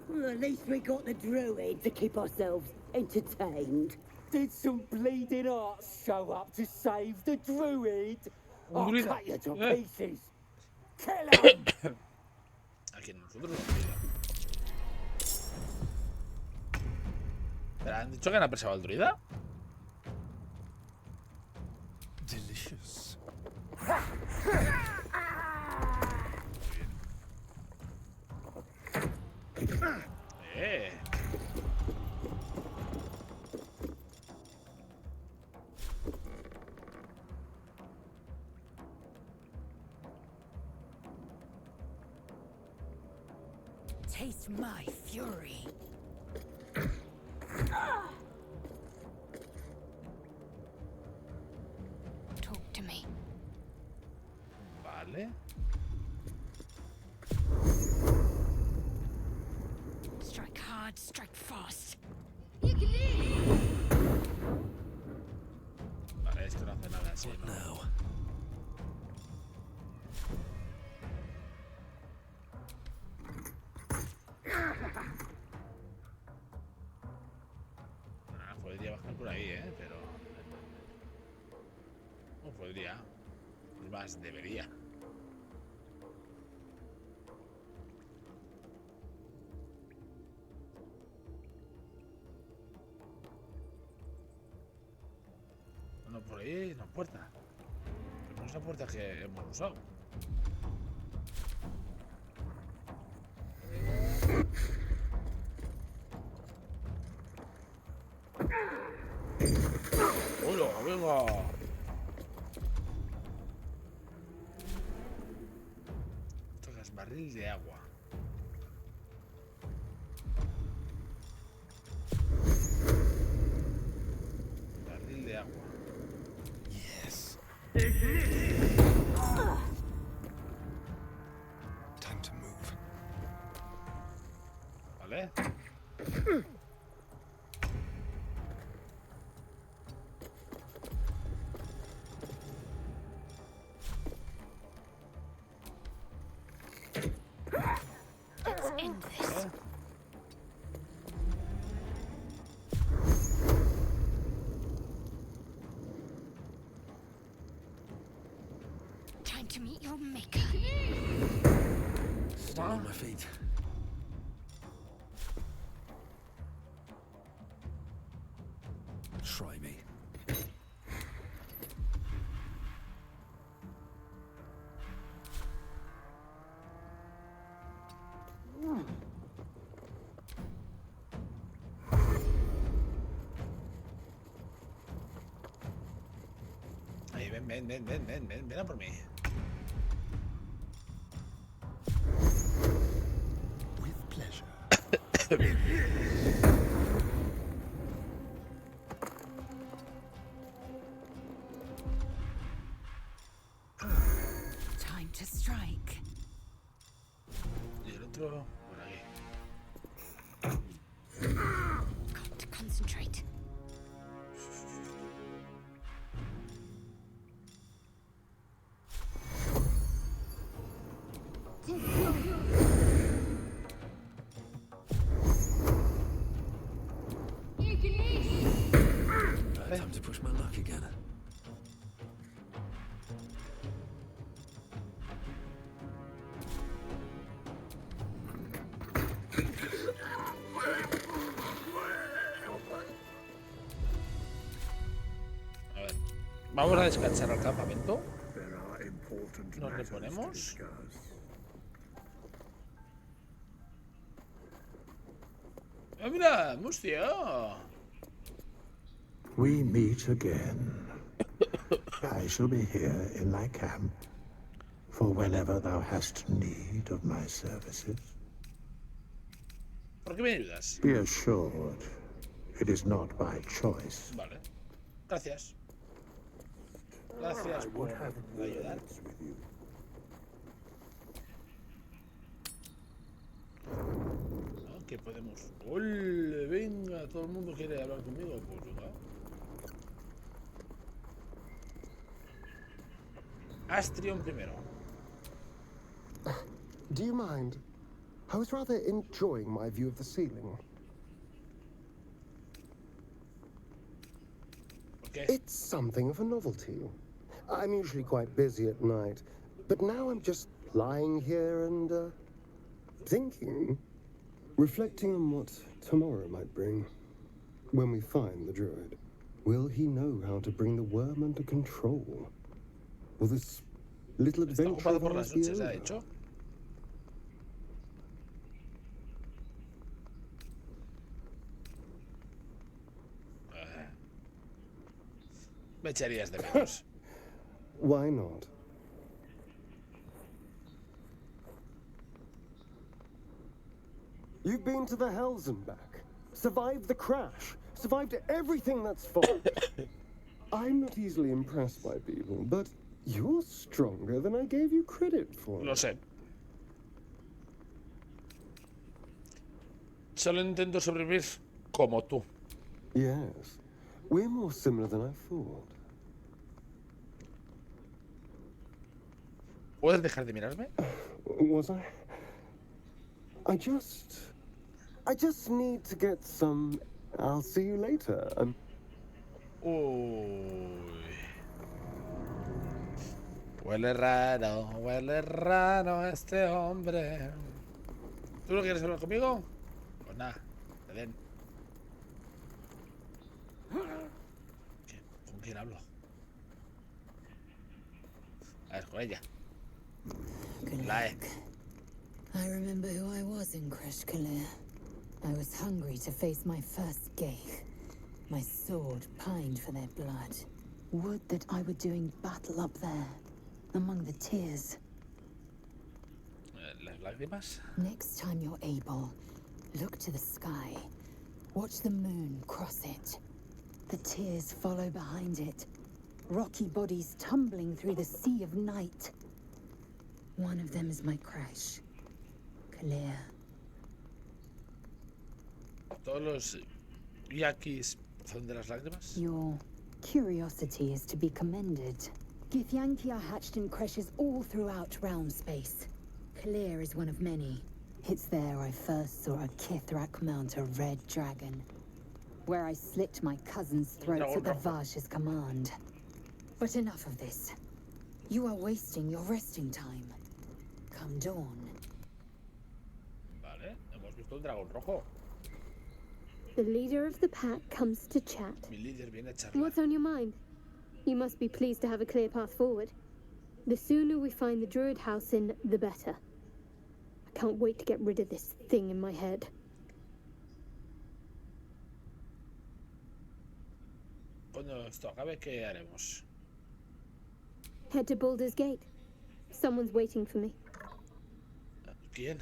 Q: Well, at least we got the druid to keep ourselves entertained. Did some bleeding arts show up to save the druid? I'll cut you to pieces. Kill him!
A: Aquí nosotros lo druida. ¿Pero han dicho que han apresado al druida?
D: Delicious.
M: Taste my fury.
H: Talk to me.
A: Vale.
H: Strike hard, strike fast.
A: Vale, esto no hace nada así, ¿no? Podría bajar por ahí, pero... No podría. Es más, debería. No, por ahí hay una puerta. Pero no es la puerta que hemos usado. Hola, venga. Esto es barril de agua. Barril de agua.
D: Yes. Time to move.
A: Vale.
P: Let's end this. Time to meet your maker.
D: Still on my feet. Try me.
A: Ahí, ven a por mí.
D: With pleasure.
J: Time to strike.
A: Y el otro por aquí.
P: Got to concentrate.
D: Time to push my luck again.
A: A ver. Vamos a descansar al campamento.
U: There are important
A: Nos
U: matters to
A: reponemos.
U: discuss.
A: Ah, mira, Mustia.
U: We meet again. I shall be here in thy camp for whenever thou hast need of my services.
A: ¿Por qué me ayudas?
U: Be assured, it is not by choice.
A: Vale. Gracias. Gracias por ayudar. ¿Qué podemos? ¡Ole! Venga, todo el mundo quiere hablar conmigo. Pues venga. Astrion primero.
L: Do you mind? I was rather enjoying my view of the ceiling.
A: Okay.
L: It's something of a novelty. I'm usually quite busy at night, but now I'm just lying here and thinking, reflecting on what tomorrow might bring. When we find the druid, will he know how to bring the worm under control? Will this little
A: Está
L: adventure
A: ocupado
L: of
A: por
L: ours
A: las
L: be
A: noches, ha
L: over?
A: hecho. Me echarías de menos.
L: Why not? You've been to the hells and back, survived the crash, survived everything that's followed. I'm not easily impressed by people, but you're stronger than I gave you credit for.
A: Lo sé. Solo intento sobrevivir como tú.
L: Yes, we're more similar than I thought.
A: ¿Puedes dejar de mirarme?
L: Was I? I just need to get some. I'll see you later.
A: Uy. Huele raro este hombre. ¿Tú no quieres hablar conmigo? Pues nada, te den. ¿Con quién hablo? A ver, con ella. La E.
M: I remember who I was in Krishkalir. I was hungry to face my first Geich. My sword pined for their blood. Would that I were doing battle up there, among the tears.
A: Las lágrimas.
M: Next time you're able, look to the sky. Watch the moon cross it. The tears follow behind it. Rocky bodies tumbling through the sea of night. One of them is my crash. Clear.
A: Todos los yakis son de las lágrimas.
M: Your curiosity is to be commended. Githyanki are hatched in creches all throughout realm space. Clear is one of many. It's there I first saw a Kithrak mount a red dragon, where I slit my cousin's throats at the Vash's command. But enough of this. You are wasting your resting time. Come dawn.
A: Vale, hemos visto un dragón rojo.
H: The leader of the pack comes to chat.
A: Mi líder viene a charlar.
H: What's on your mind? You must be pleased to have a clear path forward. The sooner we find the druid house in, the better. I can't wait to get rid of this thing in my head.
A: Cuando esto acabe, ¿qué haremos?
H: Head to Baldur's Gate. Someone's waiting for me.
A: ¿Quién?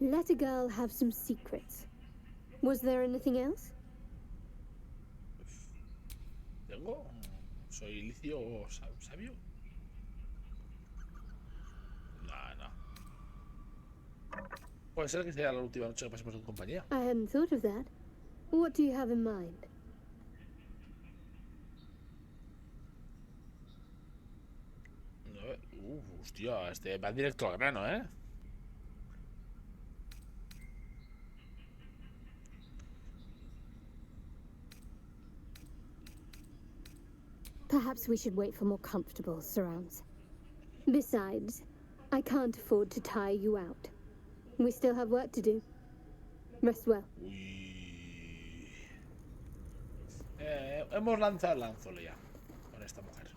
H: Let a girl have some secrets. Was there anything else?
A: ¿Tengo? ¿Soy licio o sabio? No. Puede ser que sea la última noche que pasemos en compañía.
H: I hadn't thought of that. What do you have in mind?
A: Hostia, va directo al grano, ¿eh?
H: Perhaps we should wait for more comfortable surrounds. Besides, I can't afford to tire you out. We still have work to do. Rest well.
A: Hemos lanzado el anzuelo ya con esta mujer.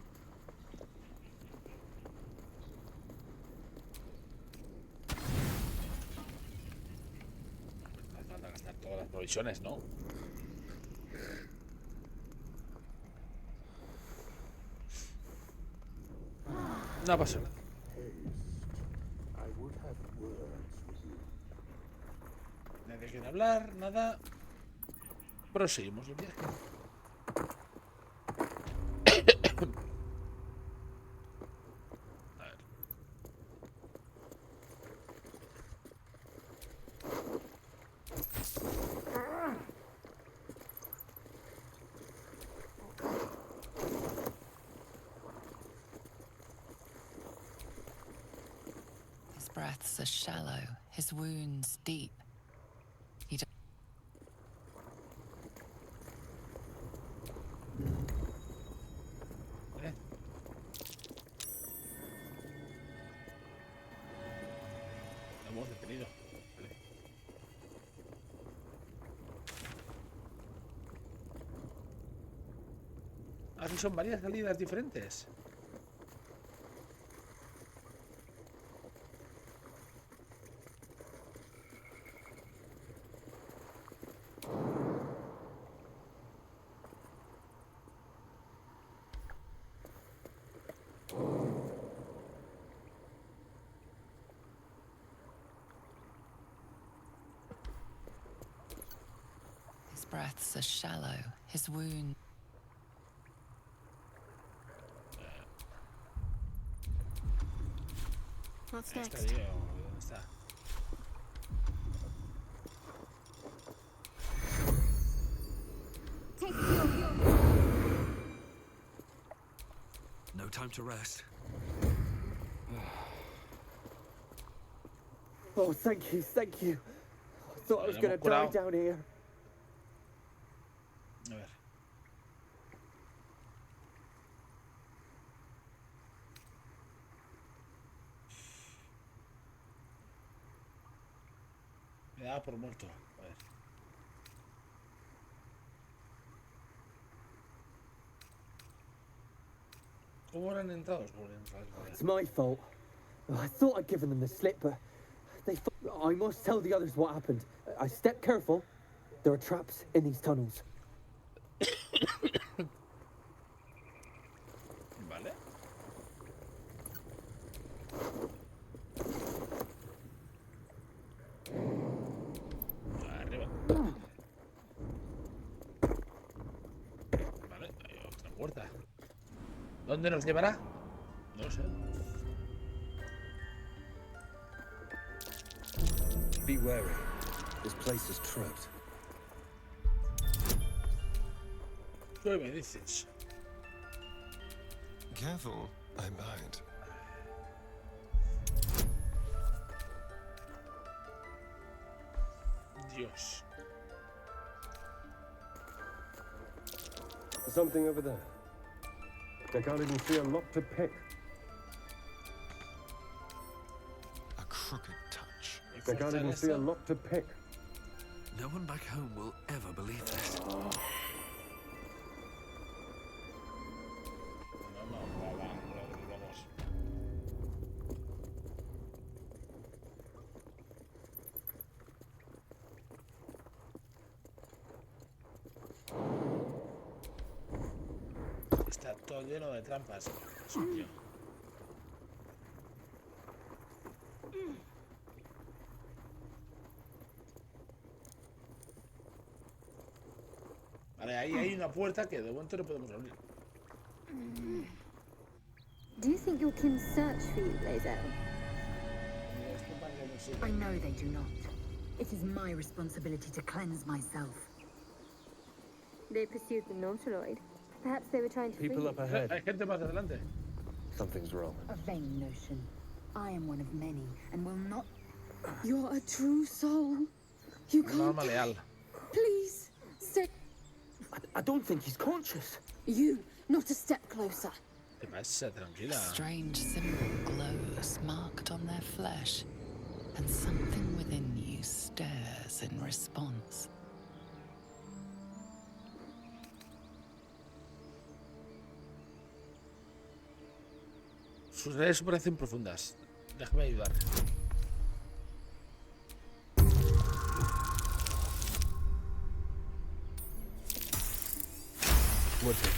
A: No hace falta gastar todas las provisiones, ¿no? No pasa nada. Nadie quiere hablar, nada. Proseguimos el viaje. A ver.
J: His breaths are shallow, his wounds deep. He
A: Lo hemos detenido. Vale. Así son varias salidas diferentes.
J: His breaths are shallow, his wound.
H: What's
A: Ahí
H: next?
A: está, tío. ¿Dónde está?
D: No time to rest.
F: Oh, thank you, thank you. I thought I was going to die
A: curado.
F: down here.
A: A ver. Me daba por muerto. A ver. ¿Cómo eran entrados?
F: It's my fault. I thought I'd given them the slip, but I must tell the others what happened. I stepped careful. There are traps in these tunnels.
A: Vale. Arriba. Vale, hay otra puerta. ¿Dónde nos llevará? No lo sé.
D: Be wary. This place is trapped.
A: ¿Qué me dices?
B: Careful, I might.
A: Dios.
L: There's something over there. I can't even see a lock to pick.
B: A crooked touch.
L: I can't even see a lock to pick.
D: No one back home will ever believe this.
A: Vamos. Está todo lleno de trampas. Sitio. Vale, ahí hay una puerta que de momento no podemos abrir.
H: Do you think your kin search for you, Lae'zel?
Q: I know they do not. It is my responsibility to cleanse myself.
H: They pursued the Nautiloid. Perhaps they were trying to
C: People
H: free
C: up
H: you.
C: ahead.
A: Hay gente más adelante.
C: Something's wrong.
Q: A vain notion. I am one of many and will not. You're a true soul. You
A: Un
Q: can't.
A: alma leal.
Q: Please, stay.
F: I don't think he's conscious.
Q: You, not a step closer.
A: ¿Qué pasa? Tranquila.
J: A strange symbol glows marked on their flesh, and something within you stirs in response.
A: Sus redes parecen profundas. Déjame ayudar.
F: What's it?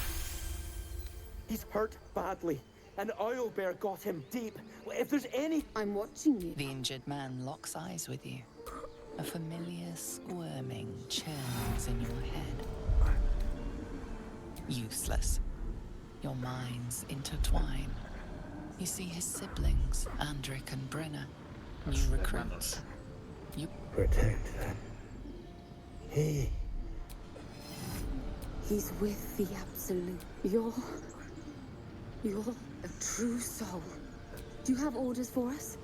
F: He's hurt badly. An oil bear got him deep. If there's any...
Q: I'm watching you.
J: The injured man locks eyes with you. A familiar squirming churns in your head. Useless. Your minds intertwine. You see his siblings, Andric and Brenna. New recruits. You
F: Protect her. Hey.
Q: He's with the Absolute. You're a true soul. Do you have orders for us?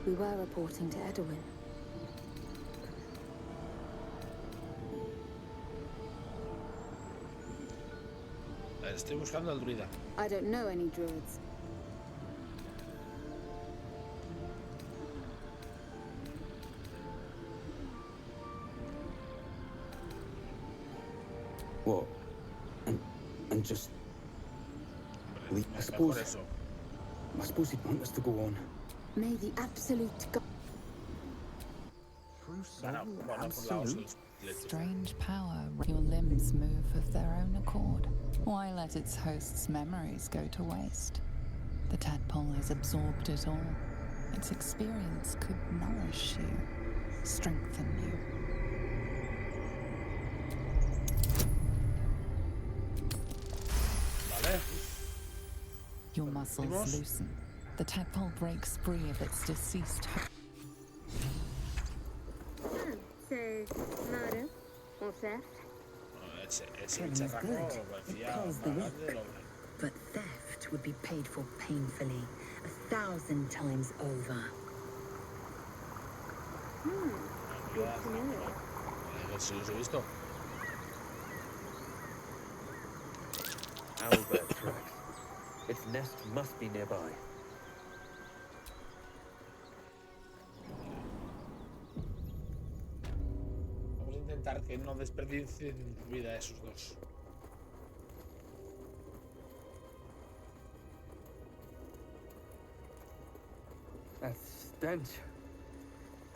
Q: We were reporting to Edwin.
A: Estoy buscando al druida.
Q: I don't know any druids.
I: What? And just leave. I suppose he'd want us to go on.
Q: May the Absolute God.
J: strange power. Your limbs move of their own accord. Why let its host's memories go to waste? The tadpole has absorbed it all. Its experience could nourish you, strengthen you.
A: Vale.
J: Your muscles loosen. The tadpole breaks free of its deceased host.
H: So, murder or theft?
Q: Killing is good. It pays the weak. But theft would be paid for painfully, 1,000 times over.
H: Good to know.
A: Si los he visto.
C: Owlbear tracks. Its nest must be nearby.
A: Vamos a intentar que no desperdicien vida esos dos.
K: That stench.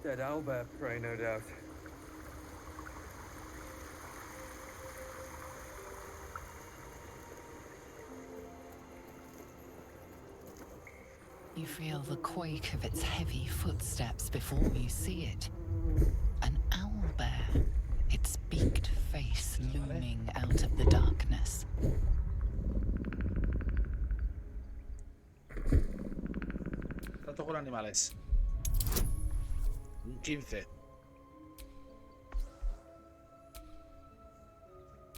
K: Dead owlbear prey, no doubt.
J: You feel the quake of its heavy footsteps before you see it. An owlbear, its beaked face looming out of the darkness.
A: Trato con animales. Un 15.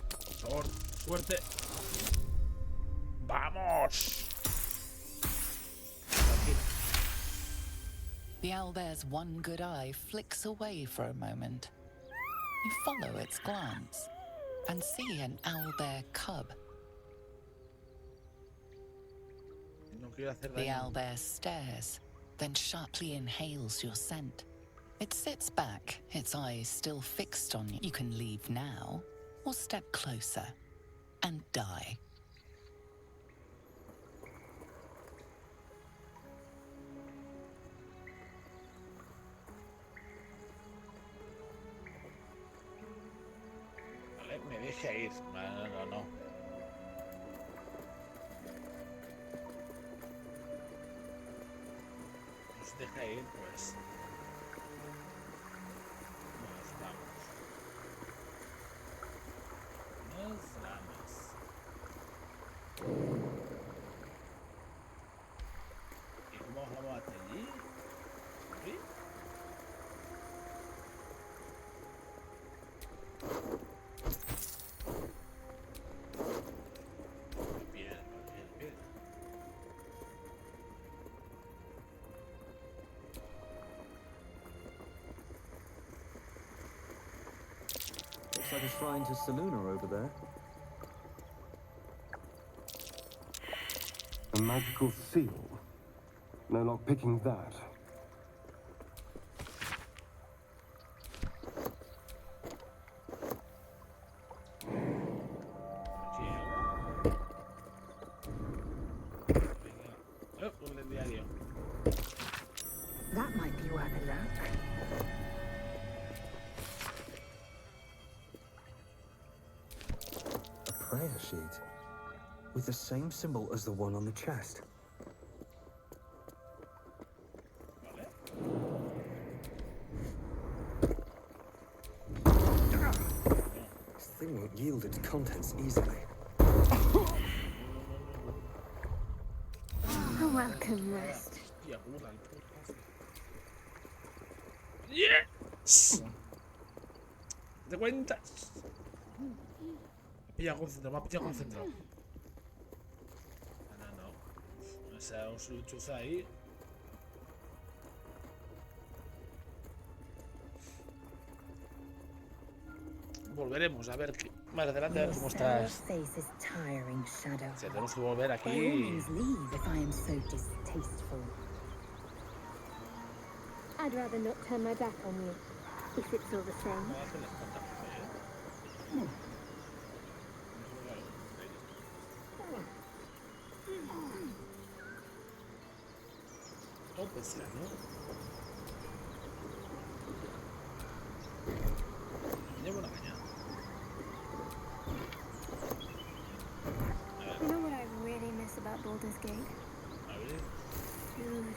A: Por favor, suerte. ¡Vamos!
J: The owlbear's one good eye flicks away for a moment. You follow its glance and see an owlbear cub.
A: No quiero hacer
J: The
A: daño.
J: owlbear stares, then sharply inhales your scent. It sits back, its eyes still fixed on you. You can leave now, or step closer and die.
A: Vale, me deja ir. No. Nos deja ir, pues. Nos vamos. ¿Y cómo vamos hasta allí? ¿Sí? Bien.
D: Looks like a shrine to Saluna over there.
L: A magical seal. No luck picking that.
A: Un diario.
Q: That might be worth a look.
D: A prayer sheet with the same symbol as the one on the chest. This thing won't yield its contents easily.
H: A welcome rest.
A: Yes. ¿Te cuentas? Me ha pillado concentrado. No. Esos luchos ahí. Volveremos a ver más adelante a ver cómo estás. Si tenemos que volver aquí.
H: I'd rather not turn my back on you, if it's all the same.
A: Oh, pues ya, ¿no? Llevo una caña.
H: You know what I really miss about Baldur's Gate? Food.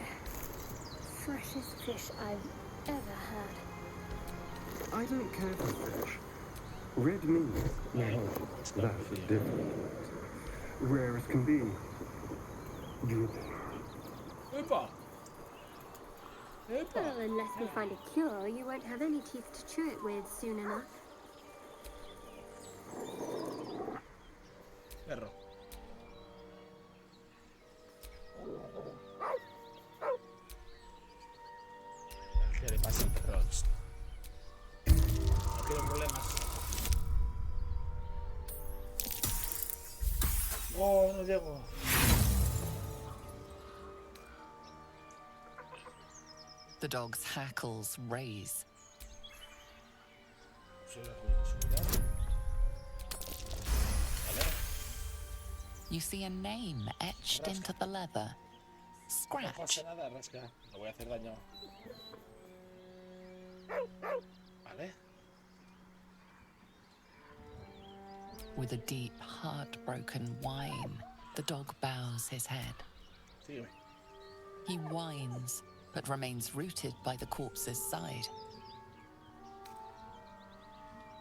H: Freshest fish I've ever had.
L: I don't care for fish. Red meat, no, that's a different. Rare as can be. Dripping.
A: Epa!
H: Well, unless we find a cure, you won't have any teeth to chew it with soon enough.
A: Perro. ¿Qué le pasa al perro? No quiero problemas. Oh, no llego.
J: The dog's hackles raise. You see a name etched into the leather.
A: No
J: Scratch.
A: pasa nada, rasca. No voy a hacer daño. Vale.
J: With a deep, heartbroken whine, the dog bows his head.
A: Sígueme.
J: He whines, but remains rooted by the corpse's side.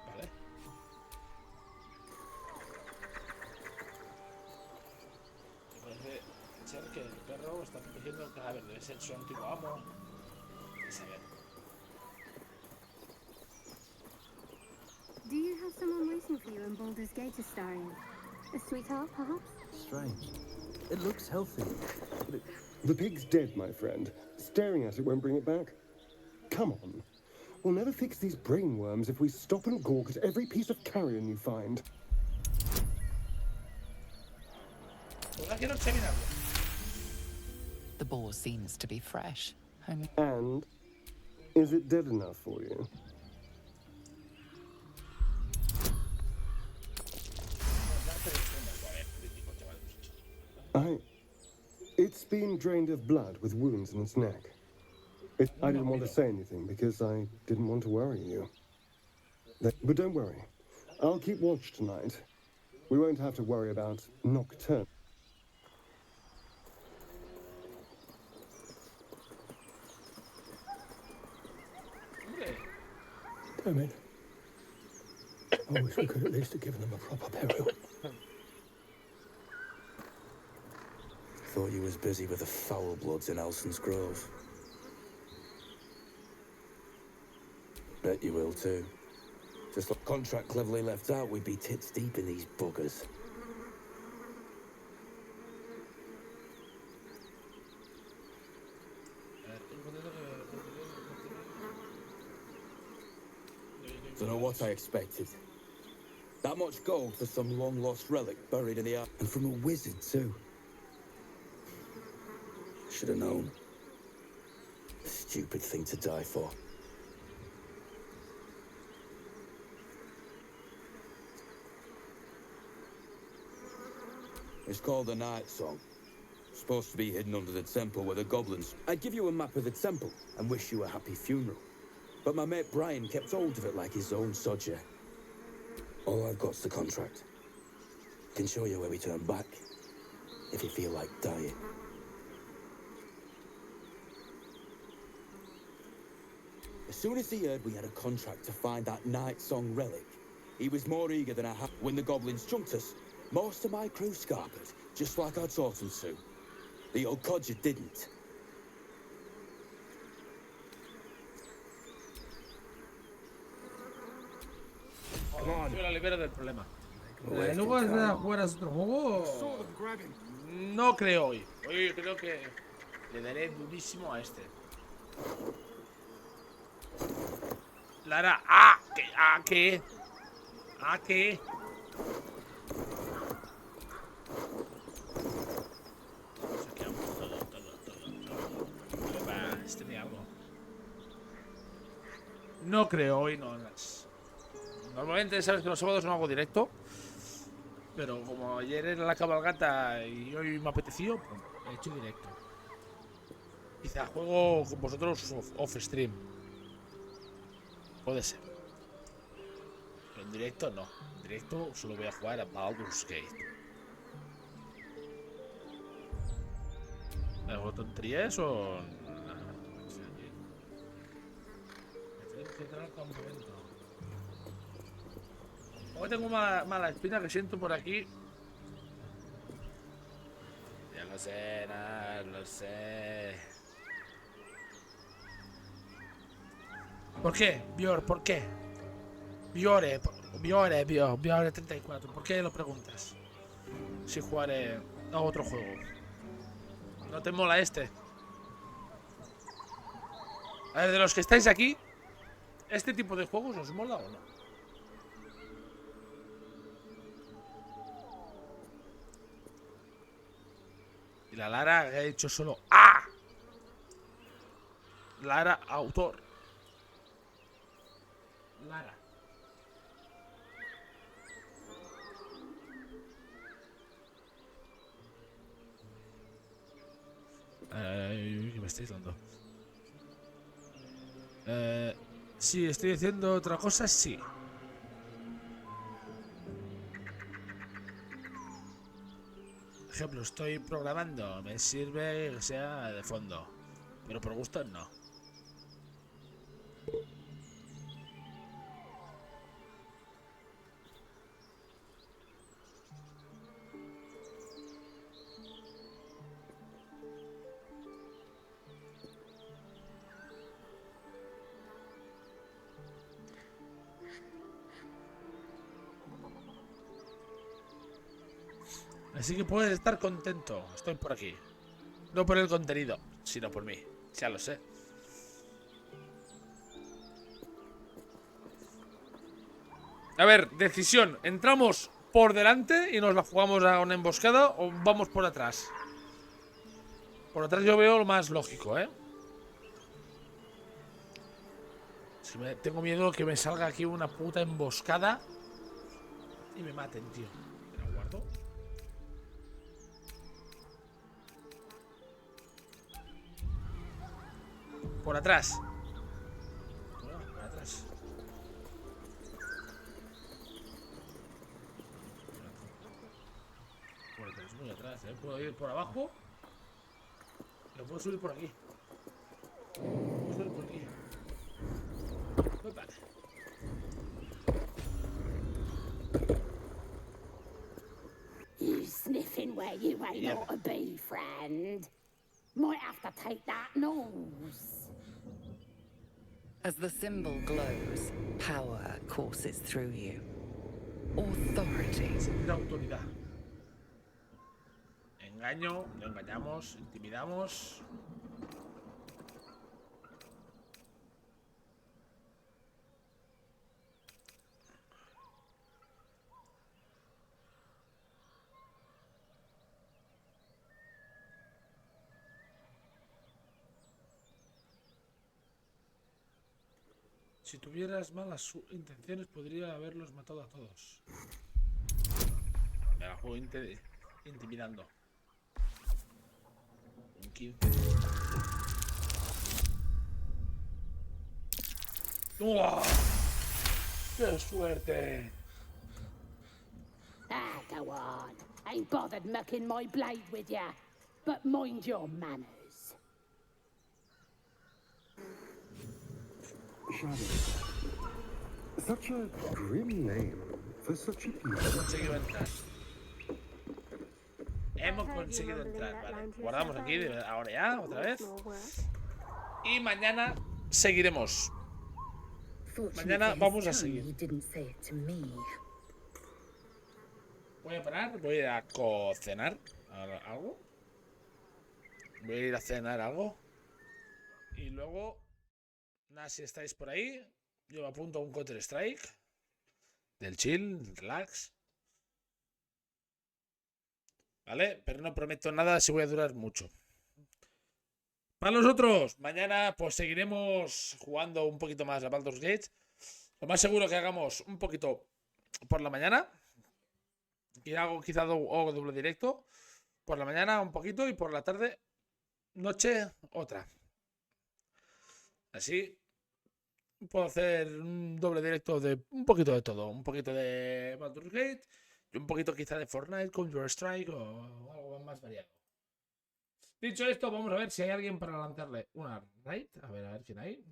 A: Vale. Parece ser que el perro está protegiendo el cadáver. Debe ser su antiguo amo. A saber.
H: Do you have someone waiting for you in Baldur's Gate, Astarion? A sweetheart, perhaps?
F: Strange. It looks healthy, but it...
L: The pig's dead, my friend. Staring at it won't bring it back. Come on. We'll never fix these brainworms if we stop and gawk at every piece of carrion you find.
J: The boar seems to be fresh.
L: And is it dead enough for you? It's been drained of blood with wounds in its neck. I didn't want to say anything because I didn't want to worry you. But don't worry. I'll keep watch tonight. We won't have to worry about nocturne.
N: Damn it. I wish we could at least have given them a proper burial.
G: Thought you was busy with the foul bloods in Elson's Grove. Bet you will too. Just like contract cleverly left out, we'd be tits deep in these buggers. Don't know what I expected. That much gold for some long-lost relic buried in the earth. And from a wizard, too. Should have known. Stupid thing to die for. It's called the Night Song. Supposed to be hidden under the temple where the goblins... I'd give you a map of the temple and wish you a happy funeral. But my mate Brian kept hold of it like his own sodger. All I've got's the contract. Can show you where we turn back, if you feel like dying. As soon as he heard we had a contract to find that Night Song relic, he was more eager than I had. When the goblins chunked us, most of my crew scarpered, just like I taught them to. The old codger didn't.
A: Yo la libero del problema. Luego de jugar a otro juego. No creo hoy. Hoy creo que le daré durísimo a este. Lara, ¿qué? ¿Qué? ¿Qué? Saqueamos todo. Va, este ni algo. No creo hoy, no. Normalmente sabes que los sábados no hago directo. Pero como ayer era la cabalgata y hoy me apeteció, pues he hecho directo. Quizá juego con vosotros off stream. Puede ser. Pero en directo no. En directo solo voy a jugar a Baldur's Gate. ¿Me hago tonterías o...? Hoy tengo mala espina que siento por aquí. Ya lo sé, lo sé. ¿Por qué? Bior, ¿por qué? Biore 34. ¿Por qué lo preguntas? Si jugaré a otro juego. ¿No te mola este? A ver, de los que estáis aquí, ¿este tipo de juegos os mola o no? Y la Lara ha hecho solo ¡Ah! Lara, autor. Lara. ¿Qué me estáis dando? Sí, estoy haciendo otra cosa, sí. ejemplo, estoy programando, me sirve que sea de fondo. Pero por gusto no. Así que puedes estar contento. Estoy por aquí. No por el contenido, sino por mí. Ya lo sé. A ver, decisión. ¿Entramos por delante y nos la jugamos a una emboscada o vamos por atrás? Por atrás yo veo lo más lógico, ¿eh? Tengo miedo que me salga aquí una puta emboscada y me maten, tío. Me la guardo. Por atrás. Por atrás. Por atrás, muy atrás, ¿eh? Puedo ir por abajo. Pero puedo subir por aquí. Puedo subir por aquí. Opa.
O: You sniffing where you ain't ought to be, friend. Might have to take that nose.
J: As the symbol glows, power courses through you. Authority.
A: La autoridad. Engaño, no engañamos, intimidamos. Si tuvieras malas intenciones, podría haberlos matado a todos. Me la juego intimidando. Un 15. ¡Uah! ¡Qué suerte!
O: Ah, go on. Ain't bothered mucking my blade with ya. But mind your manners.
L: Shadow. Such a grim name for such a beautiful.
A: Conseguido entrar. Hemos conseguido entrar, vale. Guardamos aquí ahora ya, otra vez. Y mañana seguiremos. Mañana vamos a seguir. Voy a parar, voy a cocinar algo. Voy a ir a cenar algo. Y luego, nada, si estáis por ahí, yo me apunto a un Counter Strike. Del chill, relax. ¿Vale? Pero no prometo nada si voy a durar mucho. Para los otros, mañana pues seguiremos jugando un poquito más a Baldur's Gate. Lo más seguro que hagamos un poquito por la mañana. Y hago quizá doble directo. Por la mañana un poquito y por la tarde, noche, otra. Así puedo hacer un doble directo de un poquito de todo. Un poquito de Baldur's Gate y un poquito quizá de Fortnite, Counter Strike o algo más variado. Dicho esto, vamos a ver si hay alguien para lanzarle una raid. A ver quién hay.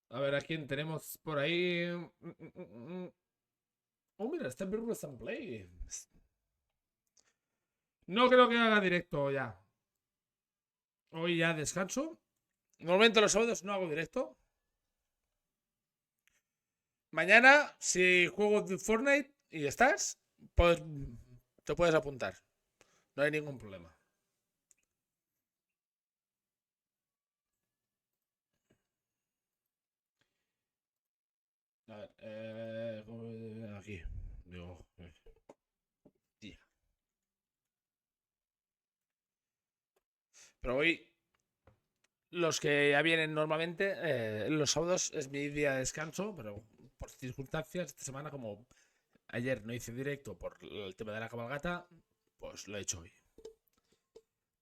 A: A ver a quién tenemos por ahí. Oh, mira, está Virus and Play. No creo que haga directo ya. Hoy ya descanso. Normalmente los sábados no hago directo. Mañana, si juego de Fortnite y estás, pues te puedes apuntar. No hay ningún problema. A ver, aquí. Digo, tía. Pero hoy, los que ya vienen normalmente, los sábados es mi día de descanso, pero por circunstancias, esta semana, como ayer no hice directo por el tema de la cabalgata, pues lo he hecho hoy.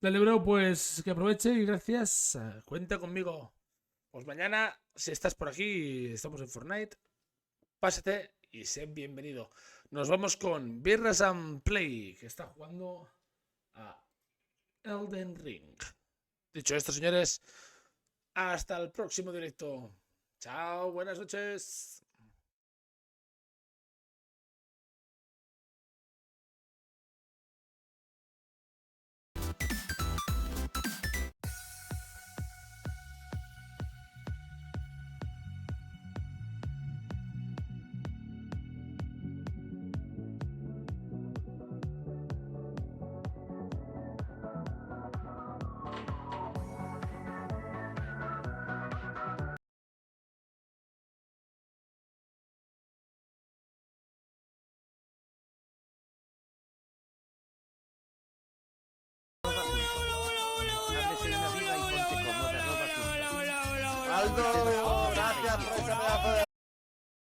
A: Dale, bro, pues que aproveche y gracias. Cuenta conmigo. Pues mañana, si estás por aquí, estamos en Fortnite, pásate y sé bienvenido. Nos vamos con Birras and Play, que está jugando a Elden Ring. Dicho esto, señores, hasta el próximo directo. Chao, buenas noches.
R: Aldo, gracias por ese pedazo de